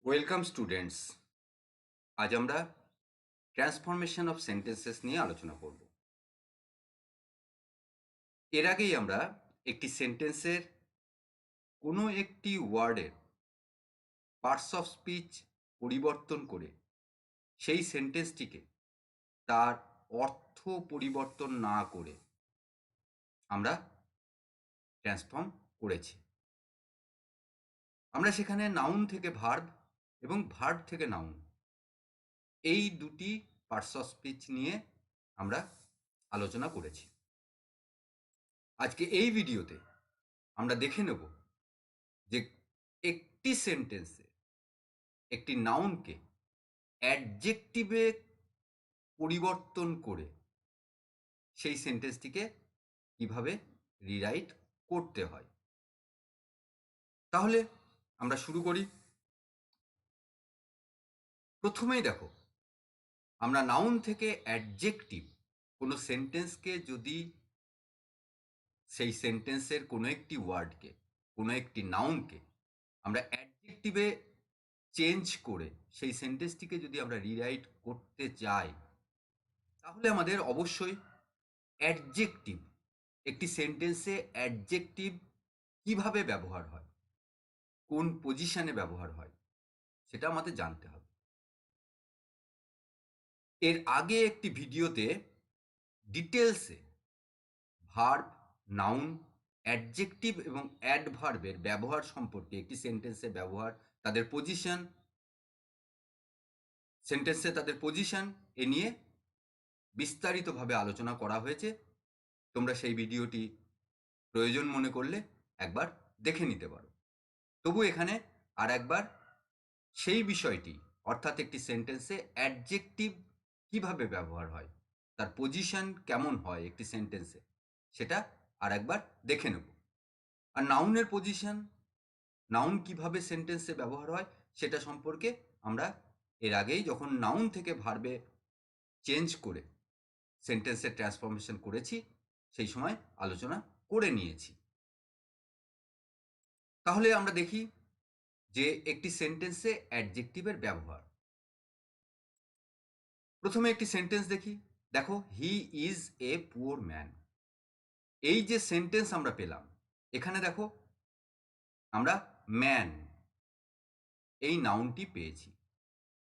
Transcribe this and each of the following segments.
Welcome students. আজ আমরা transformation of sentences নিয়ে আলোচনা করব। এর আগেই আমরা একটি সেন্টেন্সের কোনো একটি ওয়ার্ডের পার্টস অফ স্পিচ পরিবর্তন করে সেই সেন্টেন্সটিকে তার অর্থ পরিবর্তন না করে আমরা ট্রান্সফর্ম করেছি। আমরা সেখানে নাউন থেকে ভার্ব এবং ভার্ব থেকে নাউন এই দুটি পার্টস অফ স্পিচ নিয়ে আমরা আলোচনা করেছি। আজকে এই ভিডিওতে আমরা দেখে নেব যে একটি সেন্টেন্সে একটি নাউনকে অ্যাডজেক্টিভে পরিবর্তন করে সেই সেন্টেন্সটিকে কিভাবে রিরাইট করতে হয়। তাহলে আমরা শুরু করি। প্রথমেই দেখো, আমরা নাউন থেকে অ্যাডজেক্টিভ কোনো সেন্টেন্সকে যদি সেই সেন্টেন্সের কোনো একটি ওয়ার্ডকে, কোনো একটি নাউনকে আমরা অ্যাডজেক্টিভে চেঞ্জ করে সেই সেন্টেন্সটিকে যদি আমরা রিরাইট করতে চাই, তাহলে আমাদের অবশ্যই অ্যাডজেক্টিভ, একটি সেন্টেন্সে অ্যাডজেক্টিভ কিভাবে ব্যবহার হয়, কোন পজিশনে ব্যবহার হয়, সেটা আমাদের জানতে হবে। এর আগে একটি ভিডিওতে ডিটেলসে ভার্ব, নাউন, অ্যাডজেক্টিভ এবং অ্যাডভার্বের ব্যবহার সম্পর্কে, একটি সেন্টেন্সে ব্যবহার, তাদের পজিশন, সেন্টেন্সে তাদের পজিশন এ নিয়ে বিস্তারিতভাবে আলোচনা করা হয়েছে। তোমরা সেই ভিডিওটি প্রয়োজন মনে করলে একবার দেখে নিতে পারো। তবু এখানে আর একবার সেই বিষয়টি, অর্থাৎ একটি সেন্টেন্সে অ্যাডজেক্টিভ কিভাবে ব্যবহার হয়, তার পজিশন কেমন হয় একটি সেন্টেন্সে, সেটা আর একবার দেখে নেব। আর নাউনের পজিশন, নাউন কিভাবে সেন্টেন্সে ব্যবহার হয়, সেটা সম্পর্কে আমরা এর আগেই যখন নাউন থেকে ভার্বে চেঞ্জ করে সেন্টেন্সের ট্রান্সফরমেশন করেছি, সেই সময় আলোচনা করে নিয়েছি। তাহলে আমরা দেখি যে একটি সেন্টেন্সে অ্যাডজেক্টিভের ব্যবহার। প্রথমে একটি সেন্টেন্স দেখি। দেখো, he is a poor man. এই যে সেন্টেন্স আমরা পেলাম, এখানে দেখো আমরা ম্যান এই নাউনটি পেয়েছি।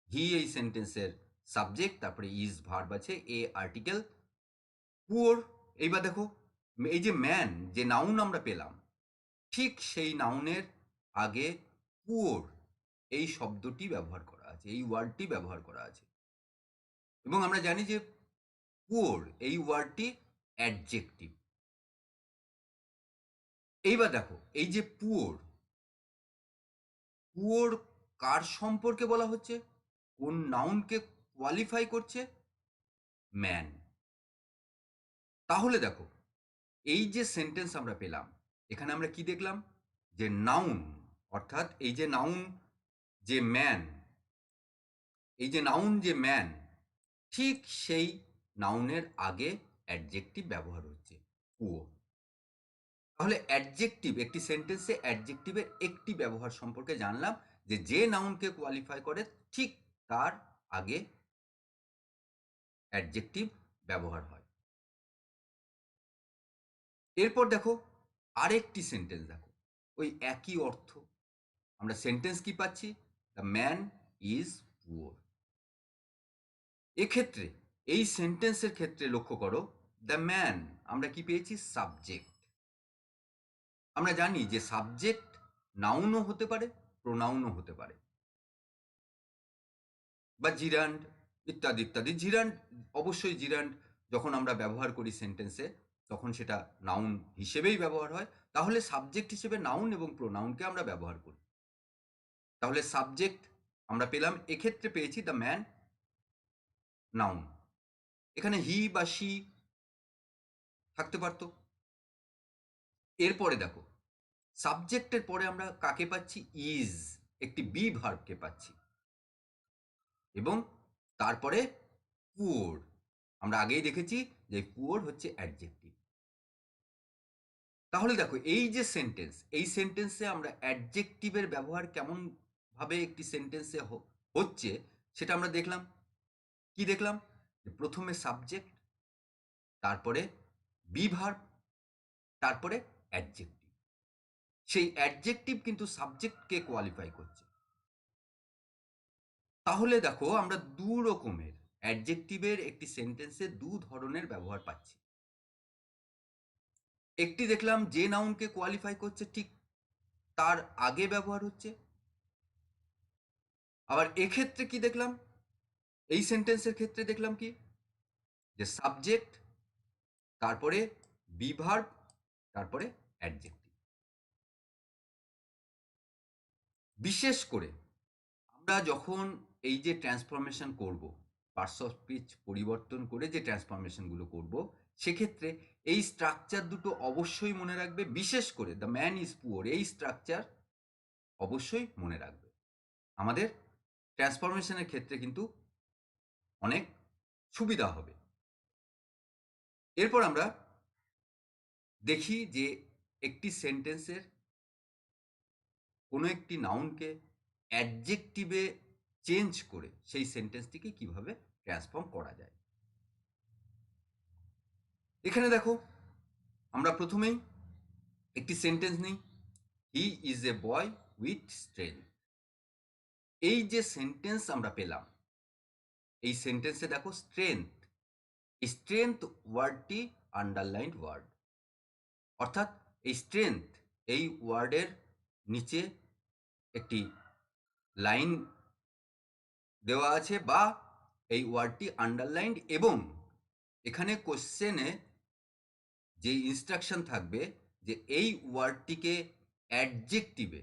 হি এই সেন্টেন্সের সাবজেক্ট, তারপরে ইজ ভার্ব আছে, এ আর্টিকেল, পুয়ার। এইবার দেখো, এই যে ম্যান যে নাউন আমরা পেলাম, ঠিক সেই নাউনের আগে পুয়ার এই শব্দটি ব্যবহার করা আছে, এই ওয়ার্ডটি ব্যবহার করা আছে। এবং আমরা জানি যে পুয়ার এই ওয়ার্ডটি অ্যাডজেক্টিভ। এইবার দেখো, এই যে পুয়ার, পুয়ার কার সম্পর্কে বলা হচ্ছে, কোন নাউনকে কোয়ালিফাই করছে? ম্যান। তাহলে দেখো, এই যে সেন্টেন্স আমরা পেলাম, এখানে আমরা কি দেখলাম? যে নাউন, অর্থাৎ এই যে নাউন যে ম্যান, এই যে নাউন যে ম্যান, ঠিক সেই নাউনের আগে অ্যাডজেক্টিভ ব্যবহার হচ্ছে, পুয়ার। তাহলে অ্যাডজেক্টিভ, একটি সেন্টেন্সে অ্যাডজেক্টিভের একটি ব্যবহার সম্পর্কে জানলাম, যে যে নাউনকে কোয়ালিফাই করে ঠিক তার আগে অ্যাডজেক্টিভ ব্যবহার হয়। এরপর দেখো আরেকটি সেন্টেন্স, দেখো ওই একই অর্থ, আমরা সেন্টেন্স কি পাচ্ছি? The man is poor. এক্ষেত্রে এই সেন্টেন্সের ক্ষেত্রে লক্ষ্য করো, দ্য ম্যান আমরা কি পেয়েছি? সাবজেক্ট। আমরা জানি যে সাবজেক্ট নাউনও হতে পারে, প্রোনাউনও হতে পারে, বা জিরান্ড ইত্যাদি ইত্যাদি। জিরান্ড, অবশ্যই জিরান্ড যখন আমরা ব্যবহার করি সেন্টেন্সে, তখন সেটা নাউন হিসেবেই ব্যবহার হয়। তাহলে সাবজেক্ট হিসেবে নাউন এবং প্রোনাউনকে আমরা ব্যবহার করি। তাহলে সাবজেক্ট আমরা পেলাম, এক্ষেত্রে পেয়েছি দ্য ম্যান নাউন। এখানে হি বা শি থাকতে পারত। এরপরে দেখো, সাবজেক্টের পরে আমরা কাকে পাচ্ছি? ইজ, একটি বি ভার্বকে পাচ্ছি। এবং তারপরে পুয়ার, আমরা আগেই দেখেছি যে পুয়ার হচ্ছে অ্যাডজেক্টিভ। তাহলে দেখো, এই যে সেন্টেন্স, এই সেন্টেন্সে আমরা অ্যাডজেক্টিভের ব্যবহার কেমন ভাবে একটি সেন্টেন্সে হচ্ছে সেটা আমরা দেখলাম। কি দেখলাম? যে প্রথমে সাবজেক্ট, তারপরে বি ভার্ব, তারপরে অ্যাডজেক্টিভ। সেই অ্যাডজেক্টিভ কিন্তু সাবজেক্টকে কোয়ালিফাই করছে। তাহলে দেখো আমরা দু রকমের অ্যাডজেক্টিভের একটি সেন্টেন্সে দু ধরনের ব্যবহার পাচ্ছি। একটি দেখলাম যে নাউনকে কোয়ালিফাই করছে ঠিক তার আগে ব্যবহার হচ্ছে। আবার এক্ষেত্রে কি দেখলাম, এই সেন্টেন্সের ক্ষেত্রে দেখলাম কি, যে সাবজেক্ট, তারপরে বি ভার্ব, তারপরে অ্যাডজেক্টিভ। বিশেষ করে আমরা যখন এই যে ট্রান্সফরমেশন করব, পার্টস অফ স্পিচ পরিবর্তন করে যে ট্রান্সফরমেশনগুলো করব, সেক্ষেত্রে এই স্ট্রাকচার দুটো অবশ্যই মনে রাখবে। বিশেষ করে দ্য ম্যান ইজ পুয়ার, এই স্ট্রাকচার অবশ্যই মনে রাখবে। আমাদের ট্রান্সফরমেশনের ক্ষেত্রে কিন্তু অনেক সুবিধা হবে। এরপর আমরা দেখি যে একটি সেন্টেন্সের কোনো একটি নাউনকে অ্যাডজেক্টিভে চেঞ্জ করে সেই সেন্টেন্সটিকে কিভাবে ট্রান্সফর্ম করা যায়। এখানে দেখো আমরা প্রথমেই একটি সেন্টেন্স নিই, he is a boy with strength. এই যে সেন্টেন্স আমরা পেলাম, এই সেন্টেন্সে দেখো স্ট্রেংথ, স্ট্রেংথ ওয়ার্ডটি আন্ডারলাইন্ড ওয়ার্ড, অর্থাৎ এই স্ট্রেংথ এই ওয়ার্ডের নিচে একটি লাইন দেওয়া আছে বা এই ওয়ার্ডটি আন্ডারলাইন্ড, এবং এখানে কোশ্চেনে যে ইনস্ট্রাকশন থাকবে যে এই ওয়ার্ডটিকে অ্যাডজেক্টিভে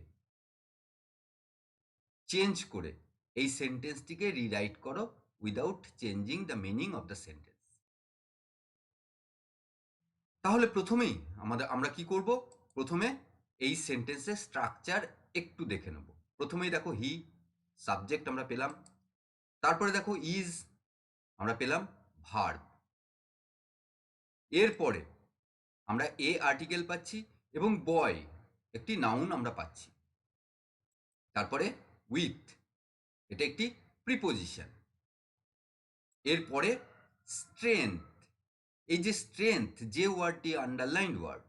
চেঞ্জ করে এই সেন্টেন্সটিকে রিরাইট করো without changing the meaning of the sentence. তাহলে প্রথমেই আমরা কি করব, প্রথমে এই সেন্টেন্সের স্ট্রাকচার একটু দেখে নেব। প্রথমেই দেখো হি, সাবজেক্ট আমরা পেলাম, তারপরে দেখো ইজ আমরা পেলাম ভার্ব, এরপরে আমরা এ আর্টিকেল পাচ্ছি এবং বয় একটি নাউন আমরা পাচ্ছি, তারপরে উইথ এটা একটি প্রিপোজিশন, এরপরে স্ট্রেংথ, এই যে স্ট্রেংথ যে ওয়ার্ডটি আন্ডারলাইন্ড ওয়ার্ড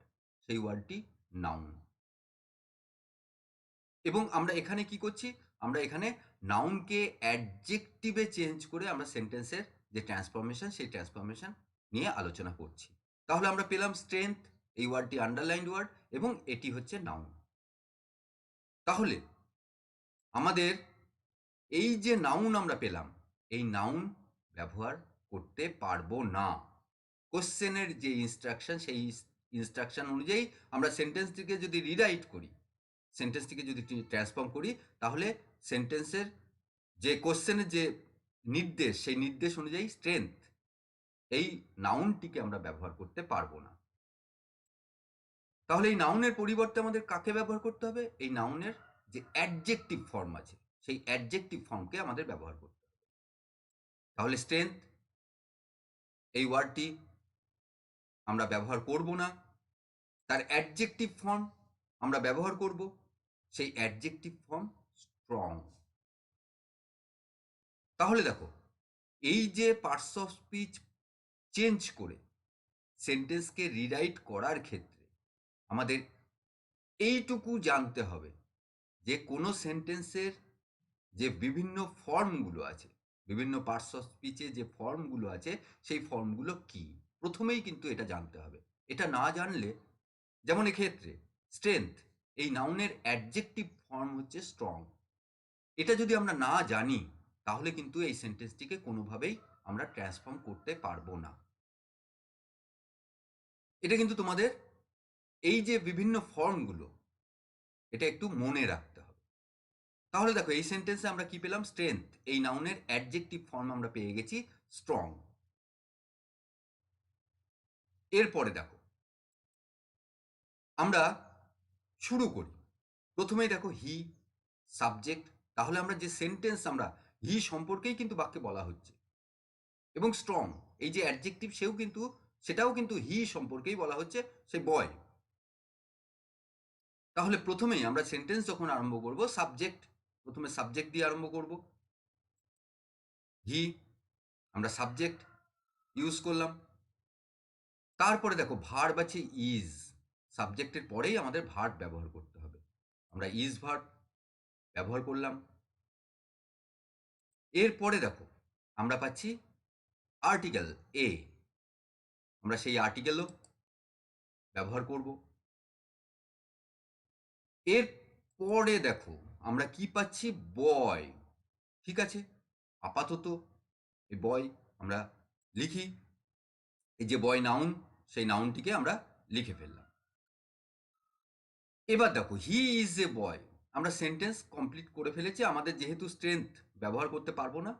সেই ওয়ার্ডটি নাউন। এবং আমরা এখানে কি করছি, আমরা এখানে নাউনকে অ্যাডজেক্টিভে চেঞ্জ করে আমরা সেন্টেন্সের যে ট্রান্সফরমেশন সেই ট্রান্সফরমেশন নিয়ে আলোচনা করছি। তাহলে আমরা পেলাম স্ট্রেংথ, এই ওয়ার্ডটি আন্ডারলাইন্ড ওয়ার্ড এবং এটি হচ্ছে নাউন। তাহলে আমাদের এই যে নাউন আমরা পেলাম, এই নাউন ব্যবহার করতে পারবো না। কোশ্চেনের যে ইনস্ট্রাকশন সেই ইনস্ট্রাকশন অনুযায়ী আমরা সেন্টেন্সটিকে যদি রিরাইট করি, সেন্টেন্সটিকে যদি ট্রান্সফর্ম করি, তাহলে সেন্টেন্সের যে কোশ্চেনের যে নির্দেশ সেই নির্দেশ অনুযায়ী স্ট্রেংথ এই নাউনটিকে আমরা ব্যবহার করতে পারবো না। তাহলে এই নাউনের পরিবর্তে আমাদের কাকে ব্যবহার করতে হবে, এই নাউনের যে অ্যাডজেক্টিভ ফর্ম আছে সেই অ্যাডজেক্টিভ ফর্মকে আমাদের ব্যবহার করতে হবে। তাহলে স্ট্রেংথ এই ওয়ার্ডটি আমরা ব্যবহার করব না, তার অ্যাডজেক্টিভ ফর্ম আমরা ব্যবহার করব, সেই অ্যাডজেক্টিভ ফর্ম স্ট্রং। তাহলে দেখো এই যে পার্টস অফ স্পিচ চেঞ্জ করে সেন্টেন্সকে রিরাইট করার ক্ষেত্রে আমাদের এইটুকু জানতে হবে যে কোনো সেন্টেন্সের যে বিভিন্ন ফর্মগুলো আছে, বিভিন্ন পার্টস অফ স্পিচে যে ফর্মগুলো আছে সেই ফর্মগুলো কি, প্রথমেই কিন্তু এটা জানতে হবে। এটা না জানলে, যেমন এক্ষেত্রে স্ট্রেংথ এই নাউনের অ্যাডজেক্টিভ ফর্ম হচ্ছে স্ট্রং, এটা যদি আমরা না জানি তাহলে কিন্তু এই সেন্টেন্সটিকে কোনোভাবেই আমরা ট্রান্সফর্ম করতে পারবো না। এটা কিন্তু তোমাদের এই যে বিভিন্ন ফর্মগুলো এটা একটু মনে রাখতে হবে। তাহলে দেখো এই সেন্টেন্সে আমরা কি পেলাম, স্ট্রেংথ এই নাউনের অ্যাডজেক্টিভ ফর্ম আমরা পেয়ে গেছি স্ট্রং। এরপরে দেখো আমরা শুরু করি, প্রথমেই দেখো হি, সাবজেক্ট, তাহলে আমরা যে সেন্টেন্স আমরা হি সম্পর্কেই কিন্তু বাক্যে বলা হচ্ছে, এবং স্ট্রং এই যে অ্যাডজেক্টিভ সেটাও কিন্তু হি সম্পর্কেই বলা হচ্ছে, সে বয়। তাহলে প্রথমেই আমরা সেন্টেন্স যখন আরম্ভ করব সাবজেক্ট প্রথমে সাবজেক্ট দিয়ে আরম্ভ করব। হি, আমরা সাবজেক্ট ইউজ করলাম। তারপরে দেখো ভার্ব আছে ইজ, সাবজেক্টের পরেই আমাদের ভার্ব ব্যবহার করতে হবে। আমরা ইজ ভার্ব ব্যবহার করলাম। এরপরে দেখো আমরা পাচ্ছি আর্টিকেল এ, আমরা সেই আর্টিকেলও ব্যবহার করব। এর পরে দেখো আমরা কি পাচ্ছি, বয়। ঠিক আছে, আপাতত এই বয় আমরা লিখি। এই যে বয় নাউন, সেই নাউনটিকে আমরা লিখে ফেললাম। এবার দেখো হি ইজ এ বয়, আমরা সেন্টেন্স কমপ্লিট করে ফেলেছি। আমাদের যেহেতু স্ট্রেংথ ব্যবহার করতে পারবো না,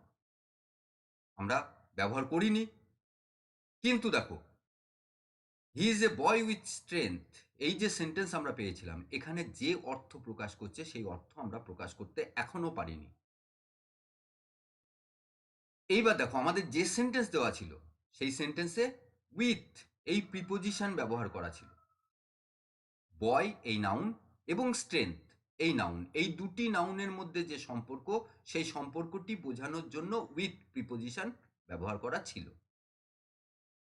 আমরা ব্যবহার করিনি। কিন্তু দেখো he is a boy with strength, এই যে সেন্টেন্স আমরা পেয়েছিলাম, এখানে যে অর্থ প্রকাশ করছে সেই অর্থ আমরা প্রকাশ করতে এখনো পারিনি। এইবার দেখো আমাদের যে সেন্টেন্স দেওয়া ছিল সেই সেন্টেন্সে উইথ এই প্রিপোজিশন ব্যবহার করা ছিল। বয় এই নাউন এবং স্ট্রেংথ এই নাউন, এই দুটি নাউনের মধ্যে যে সম্পর্ক, সেই সম্পর্কটি বোঝানোর জন্য উইথ প্রিপোজিশন ব্যবহার করা ছিল।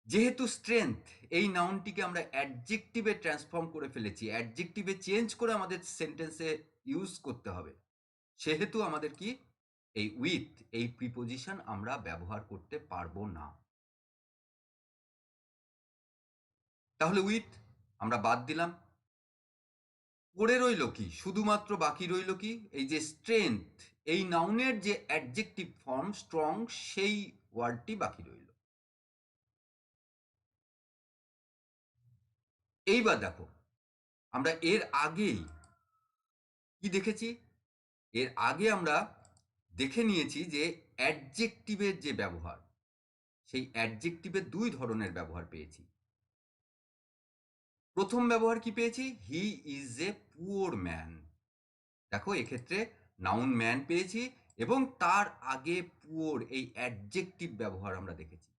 যেহেতু স্ট্রেংথ এই নাউনটিকে আমরা অ্যাডজেক্টিভে ট্রান্সফর্ম করে ফেলেছি, অ্যাডজেক্টিভে চেঞ্জ করে আমাদের সেন্টেন্সে ইউজ করতে হবে, সেহেতু আমাদের কি এই উইথ এই প্রিপোজিশন আমরা ব্যবহার করতে পারবো না। তাহলে উইথ আমরা বাদ দিলাম। পড়ে রইল কি, শুধুমাত্র বাকি রইল কি, এই যে স্ট্রেংথ এই নাউনের যে অ্যাডজেক্টিভ ফর্ম স্ট্রং, সেই ওয়ার্ডটি বাকি রইল। এইবার দেখো আমরা এর আগেই কি দেখেছি, এর আগে আমরা দেখে নিয়েছি যে অ্যাডজেক্টিভের যে ব্যবহার, সেই অ্যাডজেক্টিভের দুই ধরনের ব্যবহার পেয়েছি। প্রথম ব্যবহার কি পেয়েছি, he is a poor man. দেখো এক্ষেত্রে নাউন ম্যান পেয়েছি এবং তার আগে পুওর এই অ্যাডজেক্টিভ ব্যবহার আমরা দেখেছি।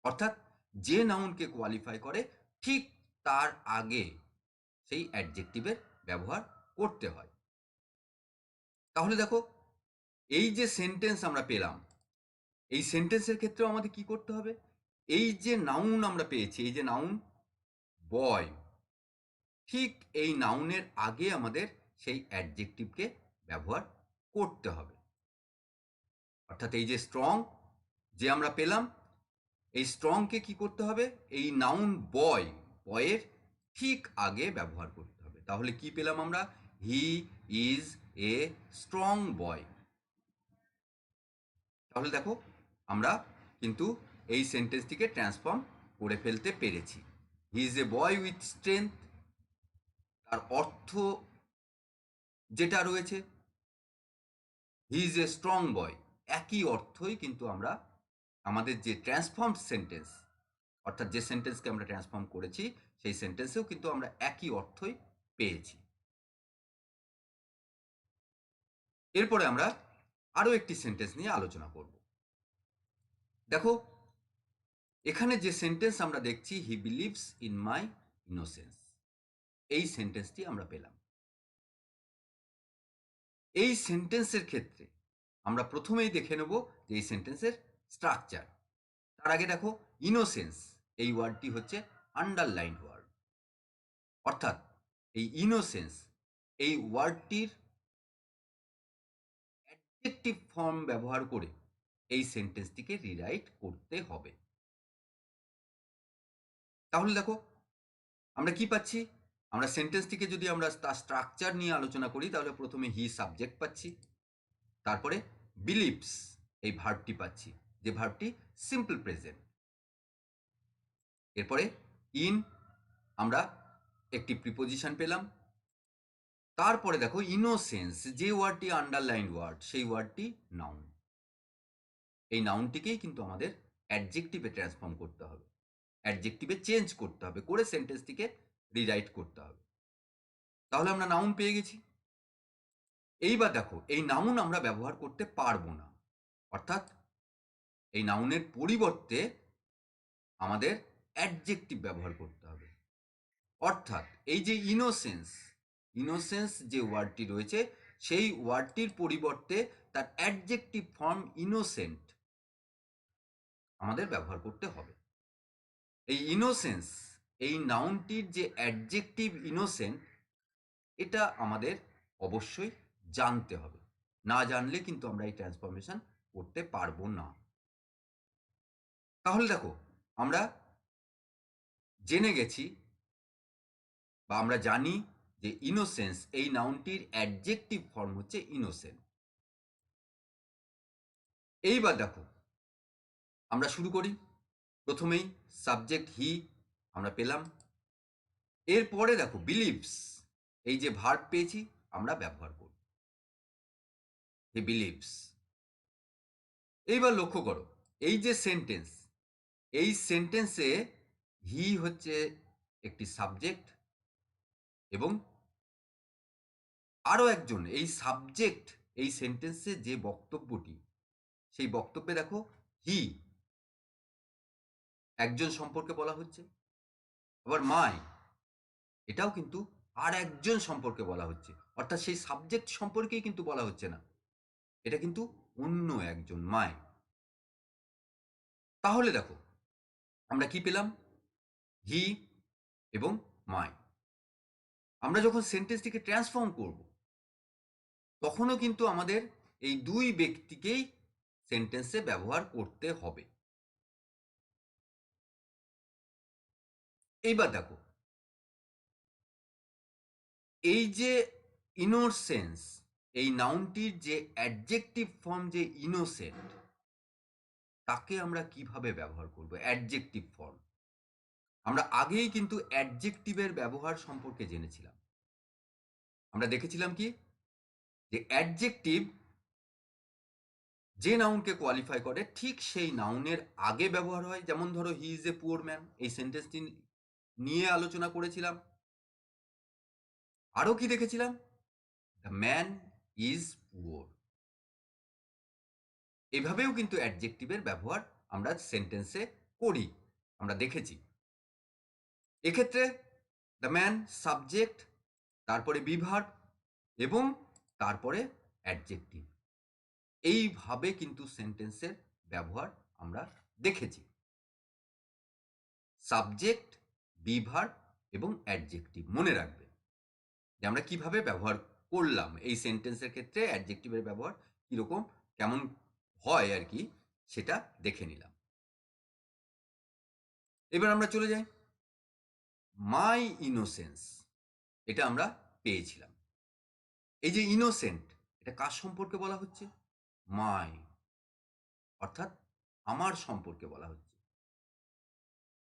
অর্থাৎ যে নাউনকে কোয়ালিফাই করে ঠিক তার আগে সেই অ্যাডজেক্টিভের ব্যবহার করতে হয়। তাহলে দেখো এই যে সেন্টেন্স আমরা পেলাম, এই সেন্টেন্সের ক্ষেত্রে আমাদের কি করতে হবে, এই যে নাউন আমরা পেয়েছি, এই যে নাউন বয়, ঠিক এই নাউনের আগে আমাদের সেই অ্যাডজেক্টিভকে ব্যবহার করতে হবে। অর্থাৎ এই যে স্ট্রং যে আমরা পেলাম, এই স্ট্রংকে কি করতে হবে, এই নাউন বয়, বয়ের ঠিক আগে ব্যবহার করতে হবে। তাহলে কি পেলাম আমরা, হি ইজ এ স্ট্রং বয়। তাহলে দেখো আমরা কিন্তু এই সেন্টেন্সটিকে ট্রান্সফর্ম করে ফেলতে পেরেছি। He is a boy with strength, তার অর্থ যেটা রয়েছে হি ইজ এ স্ট্রং বয়, একই অর্থই কিন্তু আমরা আমাদের যে ট্রান্সফর্ম সেন্টেন্স, অর্থাৎ যে সেন্টেন্সকে আমরা ট্রান্সফর্ম করেছি সেই সেন্টেন্সেও কিন্তু আমরা একই অর্থই পেয়েছি। এরপরে আমরা আরো একটি সেন্টেন্স নিয়ে আলোচনা করব। দেখো এখানে যে সেন্টেন্স আমরা দেখছি, he believes in my innocence, এই সেন্টেন্সটি আমরা পেলাম। এই সেন্টেন্সের ক্ষেত্রে আমরা প্রথমেই দেখে নেব যে এই সেন্টেন্সের স্ট্রাকচার। তার আগে দেখো ইনোসেন্স এই ওয়ার্ডটি হচ্ছে আন্ডারলাইন ওয়ার্ড, অর্থাৎ এই ইনোসেন্স এই ওয়ার্ডটির অ্যাডজেক্টিভ ফর্ম ব্যবহার করে এই সেন্টেন্সটিকে রিরাইট করতে হবে। তাহলে দেখো আমরা কি পাচ্ছি, আমরা সেন্টেন্সটিকে যদি আমরা তার স্ট্রাকচার নিয়ে আলোচনা করি, তাহলে প্রথমে হি সাবজেক্ট পাচ্ছি, তারপরে বিলিভস এই ভার্বটি পাচ্ছি, যে ভার্বটি সিম্পল প্রেজেন্ট। এরপরে ইন আমরা একটি প্রিপোজিশন পেলাম। তারপরে দেখো ইনোসেন্স যে ওয়ার্ডটি আন্ডারলাইন ওয়ার্ড, সেই ওয়ার্ডটি নাউন। এই নাউনটিকেই কিন্তু আমাদের অ্যাডজেক্টিভে ট্রান্সফর্ম করতে হবে, অ্যাডজেক্টিভে চেঞ্জ করতে হবে, করে সেন্টেন্সটিকে রিরাইট করতে হবে। তাহলে আমরা নাউন পেয়ে গেছি। এইবার দেখো এই নাউন আমরা ব্যবহার করতে পারবো না, অর্থাৎ এই নাউনের পরিবর্তে আমাদের অ্যাডজেক্টিভ ব্যবহার করতে হবে। অর্থাৎ এই যে ইনোসেন্স, ইনোসেন্স যে ওয়ার্ডটি রয়েছে সেই ওয়ার্ডটির পরিবর্তে তার অ্যাডজেক্টিভ ফর্ম ইনোসেন্ট আমাদের ব্যবহার করতে হবে। এই ইনোসেন্স, এই নাউনটির যে অ্যাডজেক্টিভ ইনোসেন্ট, এটা আমাদের অবশ্যই জানতে হবে। না জানলে কিন্তু আমরা এই ট্রান্সফরমেশন করতে পারবো না। তাহলে দেখো, আমরা জেনে গেছি বা আমরা জানি যে ইনোসেন্স এই নাউনটির অ্যাডজেক্টিভ ফর্ম হচ্ছে ইনোসেন্ট। এইবার দেখো, আমরা শুরু করি। প্রথমেই সাবজেক্ট হি আমরা পেলাম। এরপরে দেখো বিলিভস, এই যে ভার্ব পেয়েছি আমরা ব্যবহার করব, হি বিলিভস। এইবার লক্ষ্য করো, এই যে সেন্টেন্স, এই সেন্টেন্সে হি হচ্ছে একটি সাবজেক্ট এবং আরও একজন এই সাবজেক্ট, এই সেন্টেন্সে যে বক্তব্যটি, সেই বক্তব্যে দেখো হি একজন সম্পর্কে বলা হচ্ছে। আবার মাই, এটাও কিন্তু আর একজন সম্পর্কে বলা হচ্ছে, অর্থাৎ সেই সাবজেক্ট সম্পর্কেই কিন্তু বলা হচ্ছে না, এটা কিন্তু অন্য একজন, মাই। তাহলে দেখো আমরা কি পেলাম, হি এবং মাই। আমরা যখন সেন্টেন্সটিকে ট্রান্সফর্ম করব তখনও কিন্তু আমাদের এই দুই ব্যক্তিকেই সেন্টেন্সে ব্যবহার করতে হবে। এইবার দেখো, এই যে ইনোসেন্স, এই নাউনটির যে অ্যাডজেক্টিভ ফর্ম যে ইনোসেন্ট, তাকে আমরা কিভাবে ব্যবহার করব? Adjective form. আমরা আগেই কিন্তু অ্যাডজেক্টিভের ব্যবহার সম্পর্কে জেনেছিলাম। আমরা দেখেছিলাম কি, যে অ্যাডজেক্টিভ যে নাউনকে কোয়ালিফাই করে ঠিক সেই নাউনের আগে ব্যবহার হয়। যেমন ধরো, he is a poor man, এই সেন্টেন্সটি নিয়ে আলোচনা করেছিলাম। আরও কি দেখেছিলাম, দ্য ম্যান ইজ পুয়ার। এভাবেও কিন্তু অ্যাডজেক্টিভের ব্যবহার আমরা সেন্টেন্সে করি, আমরা দেখেছি। এক্ষেত্রে দ্য ম্যান সাবজেক্ট, তারপরে বিভার্ব এবং তারপরে অ্যাডজেক্টিভ, এইভাবে কিন্তু সেন্টেন্সের ব্যবহার আমরা দেখেছি। সাবজেক্ট, বিভার্ব এবং অ্যাডজেক্টিভ মনে রাখবে যে আমরা কিভাবে ব্যবহার করলাম। এই সেন্টেন্সের ক্ষেত্রে অ্যাডজেক্টিভের ব্যবহার কীরকম, কেমন হয় আর কি, সেটা দেখে নিলাম। এবার আমরা চলে যাই, মাই ইনোসেন্স, এটা আমরা পেয়েছিলাম। এই যে ইনোসেন্ট, এটা কার সম্পর্কে বলা হচ্ছে? মাই, অর্থাৎ আমার সম্পর্কে বলা হচ্ছে।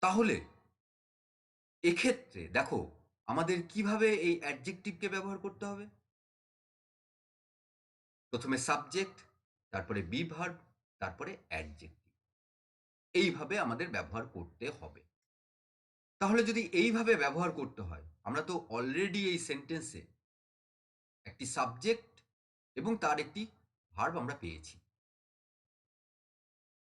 তাহলে এক্ষেত্রে দেখো আমাদের কিভাবে এই অ্যাডজেক্টিভকে ব্যবহার করতে হবে। প্রথমে সাবজেক্ট, তারপরে বিভার্ব, তারপরে অ্যাডজেক্টিভ, এইভাবে আমাদের ব্যবহার করতে হবে। তাহলে যদি এইভাবে ব্যবহার করতে হয়, আমরা তো অলরেডি এই সেন্টেন্সে একটি সাবজেক্ট এবং তার একটি ভার্ব আমরা পেয়েছি।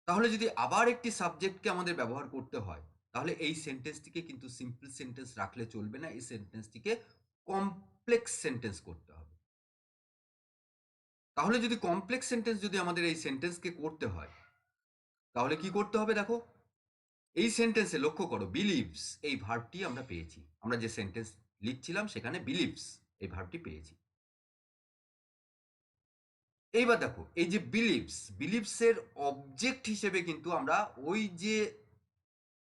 তাহলে যদি আবার একটি সাবজেক্টকে আমাদের ব্যবহার করতে হয়, তাহলে এই সেন্টেন্সটিকে কিন্তু সিম্পল সেন্টেন্স রাখলে চলবে না, এই সেন্টেন্সটিকে কমপ্লেক্স সেন্টেন্স করতে হবে। তাহলে যদি কমপ্লেক্স সেন্টেন্স যদি আমাদের এই সেন্টেন্সকে করতে হয়, তাহলে কি করতে হবে দেখো, এই সেন্টেন্সে লক্ষ্য করো, বিলিভস এই ভার্বটি আমরা পেয়েছি। আমরা যে সেন্টেন্স লিখছিলাম সেখানে বিলিভস এই ভার্বটি পেয়েছি। এইবার দেখো, এই যে বিলিভস, বিলিভসের অবজেক্ট হিসেবে কিন্তু আমরা ওই যে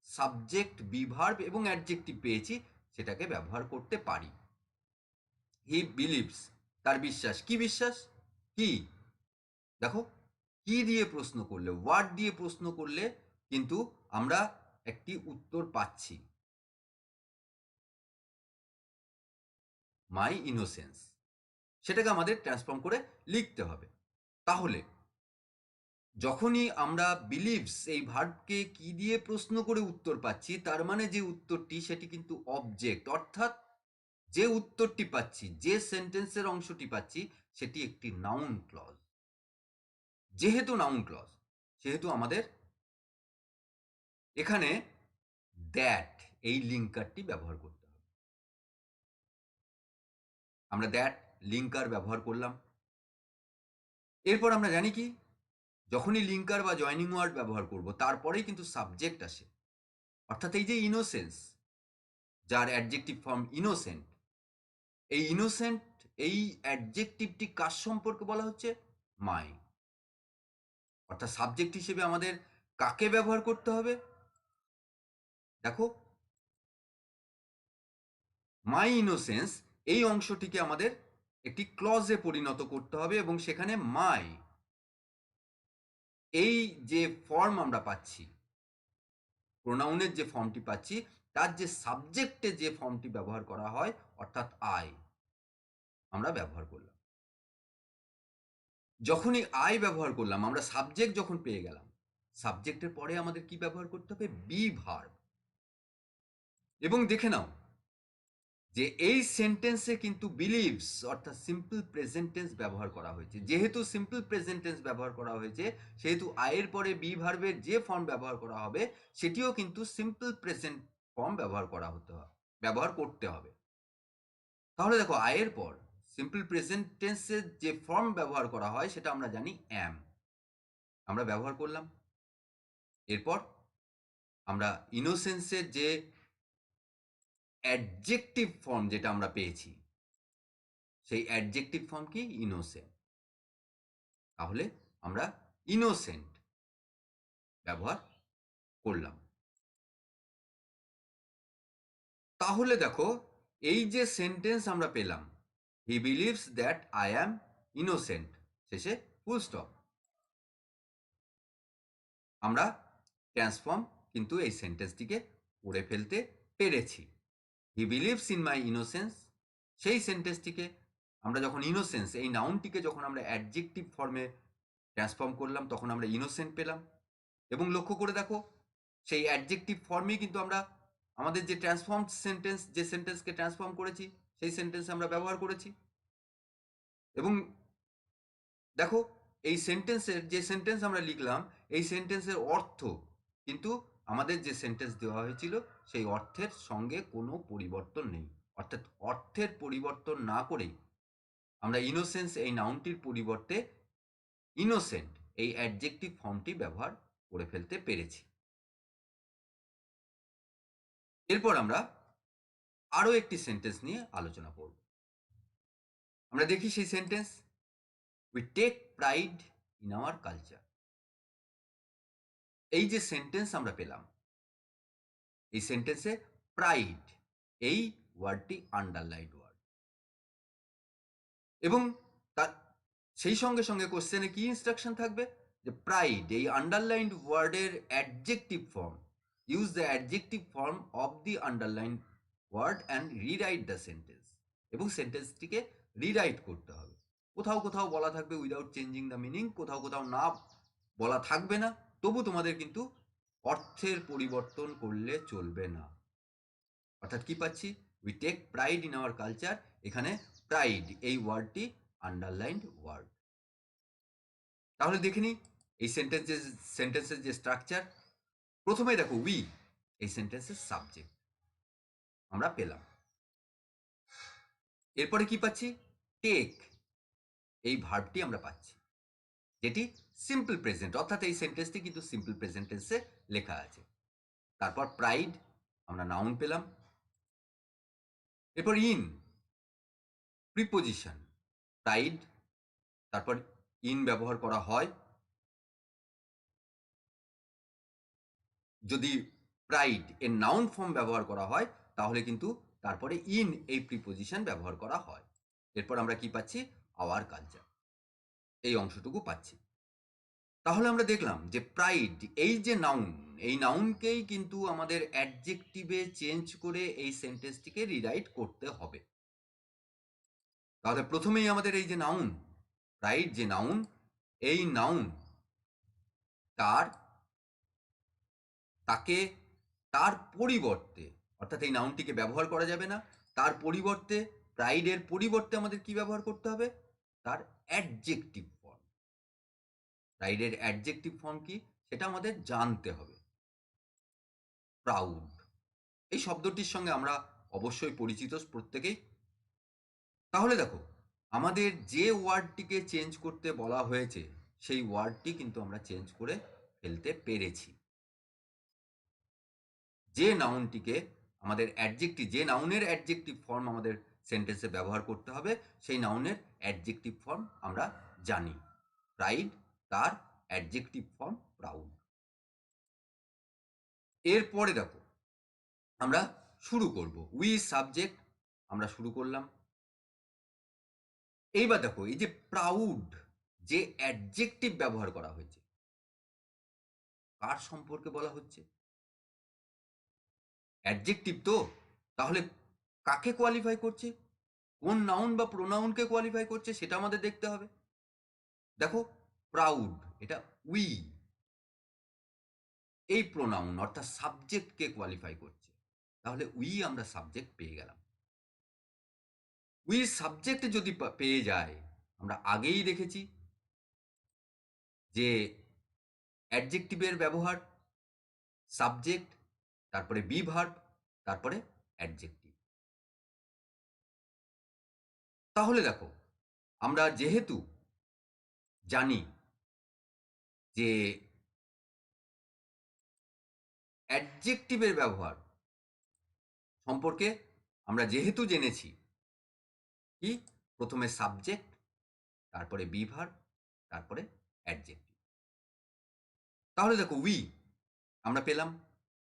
সাবজেক্ট, বিভার্ব এবং অ্যাডজেক্টিভ পেয়েছি সেটাকে ব্যবহার করতে পারি। হি বিলিভস, তার বিশ্বাস। কি বিশ্বাস? কি? দেখো, কি দিয়ে প্রশ্ন করলে, হোয়াট দিয়ে প্রশ্ন করলে কিন্তু আমরা একটি উত্তর পাচ্ছি, মাই ইনোসেন্স। সেটাকে আমাদের ট্রান্সফর্ম করে লিখতে হবে। তাহলে যখনই আমরা বিলিভস এই ভার্বকে কি দিয়ে প্রশ্ন করে উত্তর পাচ্ছি, তার মানে যে উত্তরটি সেটি কিন্তু অবজেক্ট, অর্থাৎ যে উত্তরটি পাচ্ছি, যে সেন্টেন্সের অংশটি পাচ্ছি, সেটি একটি নাউন ক্লজ। যেহেতু নাউন ক্লজ, সেহেতু আমাদের এখানে দ্যাট এই লিঙ্কারটি ব্যবহার করতে হবে। আমরা দ্যাট লিঙ্কার ব্যবহার করলাম। এরপর আমরা জানি কি, যখনই লিঙ্কার বা জয়নিং ওয়ার্ড ব্যবহার করব তারপরেই কিন্তু সাবজেক্ট আসে। অর্থাৎ এই যে ইনোসেন্স, যার অ্যাডজেক্টিভ ফর্ম ইনোসেন্ট, এই ইনোসেন্ট, এই অ্যাডজেক্টিভটি কার সম্পর্কে বলা হচ্ছে? মাই। অর্থাৎ সাবজেক্ট হিসেবে আমাদের কাকে ব্যবহার করতে হবে? দেখো, মাই ইনোসেন্স, এই অংশটিকে আমাদের একটি ক্লজে পরিণত করতে হবে এবং সেখানে মাই, এই যে ফর্ম আমরা পাচ্ছি, প্রোনাউনের যে ফর্মটি পাচ্ছি, তার যে সাবজেক্টে যে ফর্মটি ব্যবহার করা হয়, অর্থাৎ আই, আমরা ব্যবহার করলাম। যখনই আই ব্যবহার করলাম, আমরা সাবজেক্ট যখন পেয়ে গেলাম, সাবজেক্টের পরে আমাদের কি ব্যবহার করতে হবে? Be verb. এবং দেখে নাও যে এই সেন্টেন্সে কিন্তু বিলিভস অর্থাৎ সিম্পল প্রেজেন্ট টেন্স ব্যবহার করা হয়েছে। যেহেতু সিম্পল প্রেজেন্ট টেন্স ব্যবহার করা হয়েছে, সেহেতু আয়ের পরে বি ভার্বের যে ফর্ম ব্যবহার করা হবে সেটিও কিন্তু সিম্পল প্রেজেন্ট ফর্ম ব্যবহার করতে হবে। তাহলে দেখো, আয়ের পর সিম্পল প্রেজেন্ট টেন্সের যে ফর্ম ব্যবহার করা হয় সেটা আমরা জানি অ্যাম, আমরা ব্যবহার করলাম। এরপর আমরা ইনোসেন্সের যে অ্যাডজেক্টিভ ফর্ম যেটা আমরা পেয়েছি, সেই অ্যাডজেক্টিভ ফর্ম কি? ইনোসেন্ট। তাহলে আমরা ইনোসেন্ট ব্যবহার করলাম। তাহলে দেখো, এই যে সেন্টেন্স আমরা পেলাম, he believes that I am innocent, শেষে ফুল স্টপ, আমরা ট্রান্সফর্ম কিন্তু এই সেন্টেন্সটিকে পড়ে ফেলতে পেরেছি। He believes in my innocence, সেই সেন্টেন্সটিকে আমরা যখন ইনোসেন্স, এই নাউনটিকে যখন আমরা অ্যাডজেক্টিভ ফর্মে ট্রান্সফর্ম করলাম, তখন আমরা ইনোসেন্ট পেলাম। এবং লক্ষ্য করে দেখো, সেই অ্যাডজেক্টিভ ফর্মেই কিন্তু আমরা আমাদের যে ট্রান্সফর্ম সেন্টেন্স, যে সেন্টেন্সকে ট্রান্সফর্ম করেছি, সেই সেন্টেন্স আমরা ব্যবহার করেছি। এবং দেখো, এই সেন্টেন্সের যে সেন্টেন্স আমরা লিখলাম, এই সেন্টেন্সের অর্থ কিন্তু আমাদের যে সেন্টেন্স দেওয়া হয়েছিল সেই অর্থের সঙ্গে কোনো পরিবর্তন নেই। অর্থাৎ অর্থের পরিবর্তন না করেই আমরা ইনোসেন্স এই নাউনটির পরিবর্তে ইনোসেন্ট এই অ্যাডজেক্টিভ ফর্মটি ব্যবহার করে ফেলতে পেরেছি। এরপর আমরা আরো একটি সেন্টেন্স নিয়ে আলোচনা করব। আমরা দেখি সেই sentence, we take pride in our culture. এই যে সেন্টেন্স আমরা পেলাম, এই সেন্টেন্সে প্রাইড, এই ওয়ার্ডটি আন্ডারলাইন্ড ওয়ার্ড। এবং তার সেই সঙ্গে সঙ্গে কোশ্চেনে কি ইনস্ট্রাকশন থাকবে? যে প্রাইড, এই আন্ডারলাইন্ড ওয়ার্ডের adjective form, use the adjective form of the underlined word and rewrite the sentence. এবং সেন্টেন্সটিকে রিরাইট করতে হবে। কোথাও কোথাও বলা থাকবে উইদাউট চেঞ্জিং দ্য মিনিং, কোথাও কোথাও না বলা থাকবে না, তবু তোমাদের কিন্তু অর্থের পরিবর্তন করলে চলবে না। অর্থাৎ কি পাচ্ছি? We take pride in our culture, এখানে প্রাইড এই ওয়ার্ডটি আন্ডারলাইন্ড ওয়ার্ড। তাহলে দেখে নিই এই সেন্টেন্সের যে স্ট্রাকচার। প্রথমে দেখো, উই এই সেন্টেন্সের সাবজেক্ট আমরা পেলাম। এরপরে কি পাচ্ছি? টেক এই ভার্বটি আমরা পাচ্ছি, যেটি সিম্পল প্রেজেন্ট, অর্থাৎ এই সেন্টেন্সটি কিন্তু সিম্পল প্রেজেন্ট টেন্সে লেখা আছে। তারপর প্রাইড আমরা নাউন পেলাম। এরপর ইন প্রিপোজিশন, প্রাইড, তারপর ইন ব্যবহার করা হয়। যদি প্রাইড এর নাউন ফর্ম ব্যবহার করা হয়, তাহলে কিন্তু তারপরে ইন এই প্রিপোজিশন ব্যবহার করা হয়। এরপর আমরা কি পাচ্ছি? আওয়ার কালচার, এই অংশটুকু পাচ্ছি। তাহলে আমরা দেখলাম যে প্রাইড এই যে নাউন, এই নাউনকেই কিন্তু আমাদের অ্যাডজেক্টিভে চেঞ্জ করে এই সেন্টেন্সটিকে রিরাইট করতে হবে। তাহলে প্রথমেই আমাদের এই যে নাউন, প্রাইড যে নাউন, এই নাউন তাকে তার পরিবর্তে, অর্থাৎ এই নাউনটিকে ব্যবহার করা যাবে না, তার পরিবর্তে, প্রাইডের পরিবর্তে আমাদের কি ব্যবহার করতে হবে? তার অ্যাডজেক্টিভ ফর্ম। প্রাইডের অ্যাডজেক্টিভ ফর্ম কি সেটা আমাদের জানতে হবে। প্রাউড, এই শব্দটির সঙ্গে আমরা অবশ্যই পরিচিত প্রত্যেকেই। তাহলে দেখো, আমাদের যে ওয়ার্ডটিকে চেঞ্জ করতে বলা হয়েছে সেই ওয়ার্ডটি কিন্তু আমরা চেঞ্জ করে ফেলতে পেরেছি। যে নাউনটিকে আমাদের অ্যাডজেক্টিভ, যে নাউনের অ্যাডজেক্টিভ ফর্ম আমাদের সেন্টেন্সে ব্যবহার করতে হবে, সেই নাউনের অ্যাডজেক্টিভ ফর্ম আমরা জানি। প্রাইড, তার অ্যাডজেক্টিভ ফর্ম প্রাউড। এরপরে দেখো আমরা শুরু করব। উই সাবজেক্ট আমরা শুরু করলাম। এইবার দেখো এই যে প্রাউড, যে অ্যাডজেক্টিভ ব্যবহার করা হয়েছে, কার সম্পর্কে বলা হচ্ছে? অ্যাডজেক্টিভ তো, তাহলে কাকে কোয়ালিফাই করছে? কোন নাউন বা প্রোনাউনকে কোয়ালিফাই করছে সেটা আমাদের দেখতে হবে। দেখো প্রাউড, এটা উই, এই প্রোনাউন অর্থাৎ সাবজেক্টকে কোয়ালিফাই করছে। তাহলে উই আমরা সাবজেক্ট পেয়ে গেলাম। উই সাবজেক্ট যদি পেয়ে যায়, আমরা আগেই দেখেছি যে অ্যাডজেক্টিভের ব্যবহার সাবজেক্ট, তারপরে বি ভার্ব, তারপরে অ্যাডজেক্টিভ। তাহলে দেখো আমরা যেহেতু জানি যে অ্যাডজেক্টিভের ব্যবহার সম্পর্কে, আমরা যেহেতু জেনেছি কি, প্রথমে সাবজেক্ট, তারপরে বি ভার্ব, তারপরে অ্যাডজেক্টিভ। তাহলে দেখো উই আমরা পেলাম,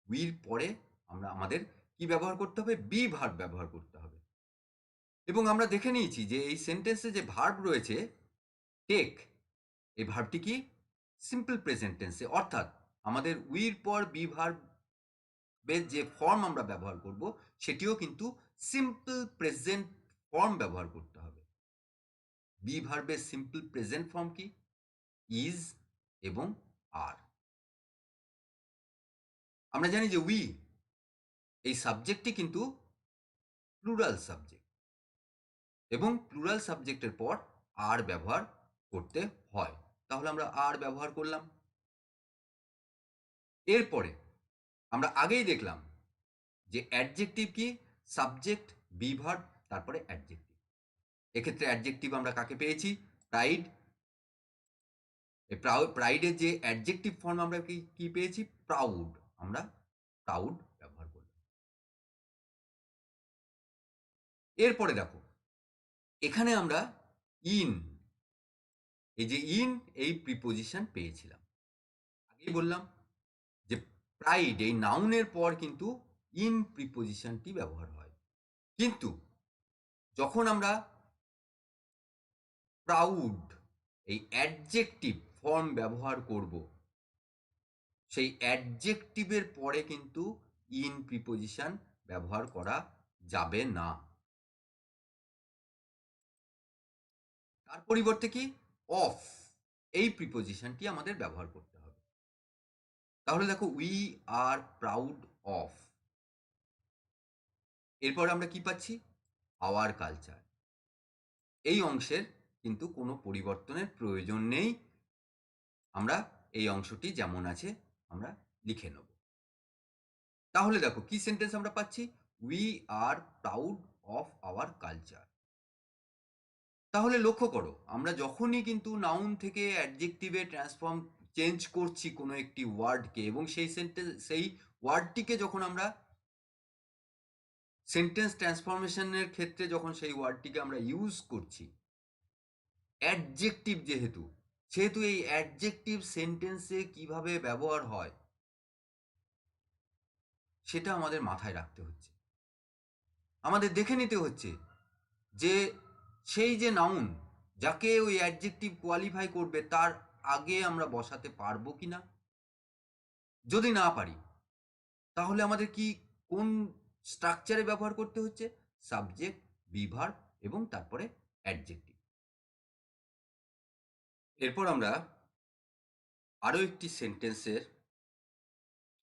উইর পরে আমরা আমাদের কি ব্যবহার করতে হবে? বি ভার্ব ব্যবহার করতে হবে। এবং আমরা দেখে নিয়েছি যে এই সেন্টেন্সে যে ভার্ব রয়েছে টেক, এই ভার্বটি কি? সিম্পল প্রেজেন্ট টেন্সে, অর্থাৎ আমাদের উইর পর বি ভার্বের যে ফর্ম আমরা ব্যবহার করব সেটিও কিন্তু সিম্পল প্রেজেন্ট ফর্ম ব্যবহার করতে হবে। বি ভার্বের সিম্পল প্রেজেন্ট ফর্ম কি? ইজ এবং আর। আমরা জানি যে উই এই সাবজেক্টটি কিন্তু প্লুরাল সাবজেক্ট, এবং প্লুরাল সাবজেক্টের পর আর ব্যবহার করতে হয়। তাহলে আমরা আর ব্যবহার করলাম। এরপরে আমরা আগেই দেখলাম যে অ্যাডজেক্টিভ কি? সাবজেক্ট, বি ভার্ব, তারপরে অ্যাডজেক্টিভ। এক্ষেত্রে অ্যাডজেক্টিভ আমরা কাকে পেয়েছি? প্রাইড। এই প্রাইডের যে অ্যাডজেক্টিভ ফর্ম আমরা কি পেয়েছি? প্রাউড। আমরা প্রাউড ব্যবহার করলাম। এরপরে দেখো এখানে আমরা ইন, এই যে ইন, এই প্রিপোজিশন পেয়েছিলাম। আগেই বললাম যে প্রাইড এই নাউনের পর কিন্তু ইন প্রিপোজিশনটি ব্যবহার হয়। কিন্তু যখন আমরা প্রাউড এই অ্যাডজেক্টিভ ফর্ম ব্যবহার করব, সেই অ্যাডজেক্টিভের পরে কিন্তু ইন প্রিপোজিশন ব্যবহার করা যাবে না। তার পরিবর্তে কি? অফ, এই প্রিপোজিশনটি আমাদের ব্যবহার করতে হবে। তাহলে দেখো উই আর প্রাউড অফ। এরপর আমরা কি পাচ্ছি? Hour culture. এই অংশের কিন্তু কোনো পরিবর্তনের প্রয়োজন নেই, আমরা এই অংশটি যেমন আছে আমরা লিখে নেব। তাহলে দেখো কি সেন্টেন্স আমরা পাচ্ছি? We are proud of our culture. তাহলে লক্ষ্য করো আমরা যখনই কিন্তু নাউন থেকে অ্যাডজেক্টিভে ট্রান্সফর্ম চেঞ্জ করছি কোনো একটি ওয়ার্ডকে, এবং সেই সেন্টেন্স, সেই ওয়ার্ডটিকে যখন আমরা সেন্টেন্স ট্রান্সফরমেশনের ক্ষেত্রে যখন সেই ওয়ার্ডটিকে আমরা ইউজ করছি, অ্যাডজেক্টিভ যেহেতু, সেহেতু এই অ্যাডজেক্টিভ সেন্টেন্সে কিভাবে ব্যবহার হয় সেটা আমাদের মাথায় রাখতে হচ্ছে। আমাদের দেখে নিতে হচ্ছে যে সেই যে নাউন যাকে ওই অ্যাডজেক্টিভ কোয়ালিফাই করবে তার আগে আমরা বসাতে পারবো কিনা। যদি না পারি তাহলে আমাদের কি, কোন স্ট্রাকচারে ব্যবহার করতে হচ্ছে? সাবজেক্ট, বি ভার্ব এবং তারপরে অ্যাডজেক্টিভ। এরপর আমরা আরো একটি সেন্টেন্সের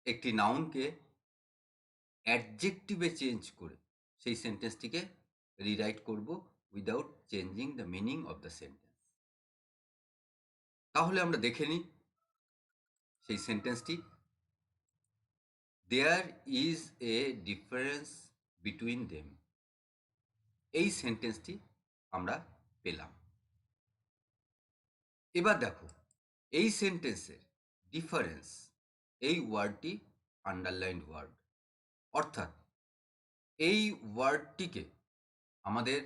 একটি নাউনকে অ্যাডজেক্টিভে চেঞ্জ করে সেই সেন্টেন্সটিকে রিরাইট করব without changing the meaning of the sentence. তাহলে আমরা দেখে নিই সেই সেন্টেন্সটি। There is a difference between them. এই সেন্টেন্সটি আমরা পেলাম। এবার দেখো এই সেন্টেন্সের ডিফারেন্স, এই ওয়ার্ডটি আন্ডারলাইন্ড ওয়ার্ড, অর্থাৎ এই ওয়ার্ডটিকে আমাদের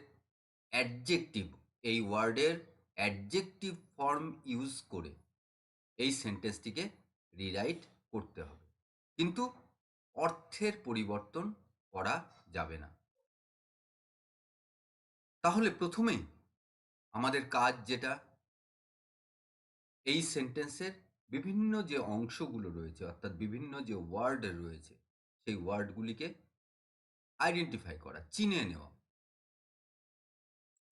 অ্যাডজেক্টিভ, এই ওয়ার্ডের অ্যাডজেক্টিভ ফর্ম ইউজ করে এই সেন্টেন্সটিকে রিরাইট করতে হবে, কিন্তু অর্থের পরিবর্তন করা যাবে না। তাহলে প্রথমেই আমাদের কাজ যেটা, এই সেন্টেন্সের বিভিন্ন যে অংশগুলো রয়েছে, অর্থাৎ বিভিন্ন যে ওয়ার্ড রয়েছে, সেই ওয়ার্ডগুলিকে আইডেন্টিফাই করা, চিনে নেওয়া।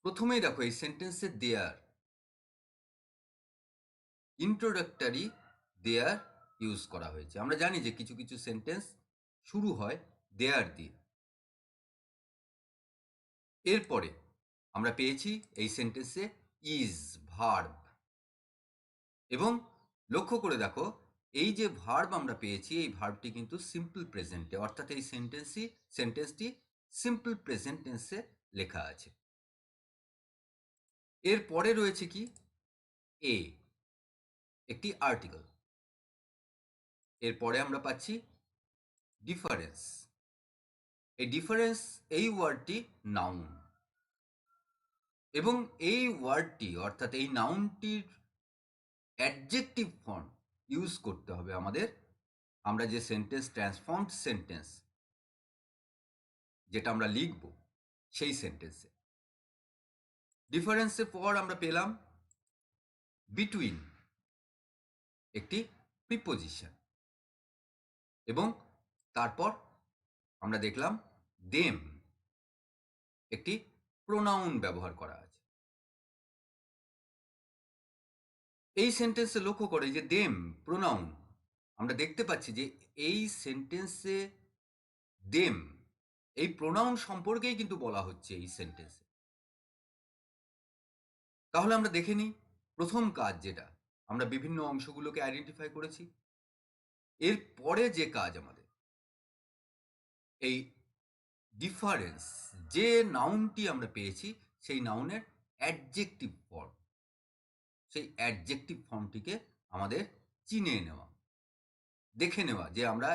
প্রথমেই দেখো এই সেন্টেন্সে দেয়ার, ইন্ট্রোডাক্টরি দেয়ার ইউজ করা হয়েছে। আমরা জানি যে কিছু কিছু সেন্টেন্স শুরু হয় দেয়ার দিয়ে। এরপরে আমরা পেয়েছি এই সেন্টেন্সে ইজ ভার্ব, এবং লক্ষ্য করে দেখো এই যে ভার্ব আমরা পেয়েছি, এই ভার্বটি কিন্তু সিম্পল প্রেজেন্টে, অর্থাৎ এই সেন্টেন্সটি সিম্পল প্রেজেন্ট টেন্সে লেখা আছে। এরপরে রয়েছে কি, এ, একটি আর্টিকেল। এরপরে আমরা পাচ্ছি ডিফারেন্স। এই ডিফারেন্স, এই ওয়ার্ডটি নাউন, এবং এই ওয়ার্ডটি অর্থাৎ এই নাউনটির অ্যাডজেক্টিভ ফর্ম ইউজ করতে হবে আমাদের। আমরা যে সেন্টেন্স, ট্রান্সফর্মড সেন্টেন্স যেটা আমরা লিখব, সেই সেন্টেন্সে ডিফারেন্সের পর আমরা পেলাম বিটুইন, একটি প্রিপোজিশন, এবং তারপর আমরা দেখলাম দেম, একটি প্রোনাউন ব্যবহার করা আছে। এই সেন্টেন্সে লক্ষ্য করে যে দেম প্রোনাউন, আমরা দেখতে পাচ্ছি যে এই সেন্টেন্সে দেম, এই প্রোনাউন সম্পর্কেই কিন্তু বলা হচ্ছে এই সেন্টেন্সে। তাহলে আমরা দেখে নিই প্রথম কাজ যেটা, আমরা বিভিন্ন অংশগুলোকে আইডেন্টিফাই করেছি। এর পরে যে কাজ আমাদের, এই ডিফারেন্স, যে নাউনটি আমরা পেয়েছি সেই নাউনের অ্যাডজেক্টিভ ফর্ম, সেই অ্যাডজেক্টিভ ফর্মটিকে আমাদের চিনে নেওয়া, দেখে নেওয়া যে আমরা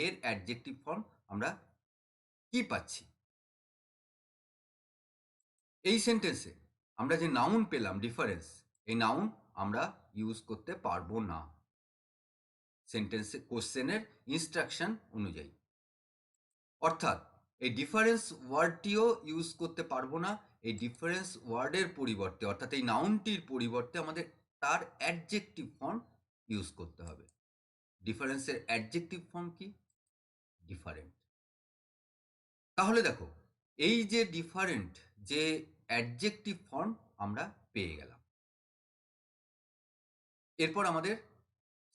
এর অ্যাডজেক্টিভ ফর্ম আমরা কি পাচ্ছি। এই সেন্টেন্সে আমরা যে নাউন পেলাম ডিফারেন্স, এই নাউন আমরা ইউজ করতে পারবো না সেন্টেন্সে, কোশ্চেনের ইনস্ট্রাকশন অনুযায়ী। অর্থাৎ এই ডিফারেন্স ওয়ার্ডটিও ইউজ করতে পারবো না। এই ডিফারেন্স ওয়ার্ডের পরিবর্তে, অর্থাৎ এই নাউনটির পরিবর্তে আমাদের তার অ্যাডজেক্টিভ ফর্ম ইউজ করতে হবে। ডিফারেন্সের অ্যাডজেক্টিভ ফর্ম কি? ডিফারেন্ট। তাহলে দেখো এই যে ডিফারেন্ট, যে অ্যাডজেক্টিভ ফর্ম আমরা পেয়ে গেলাম। এরপর আমাদের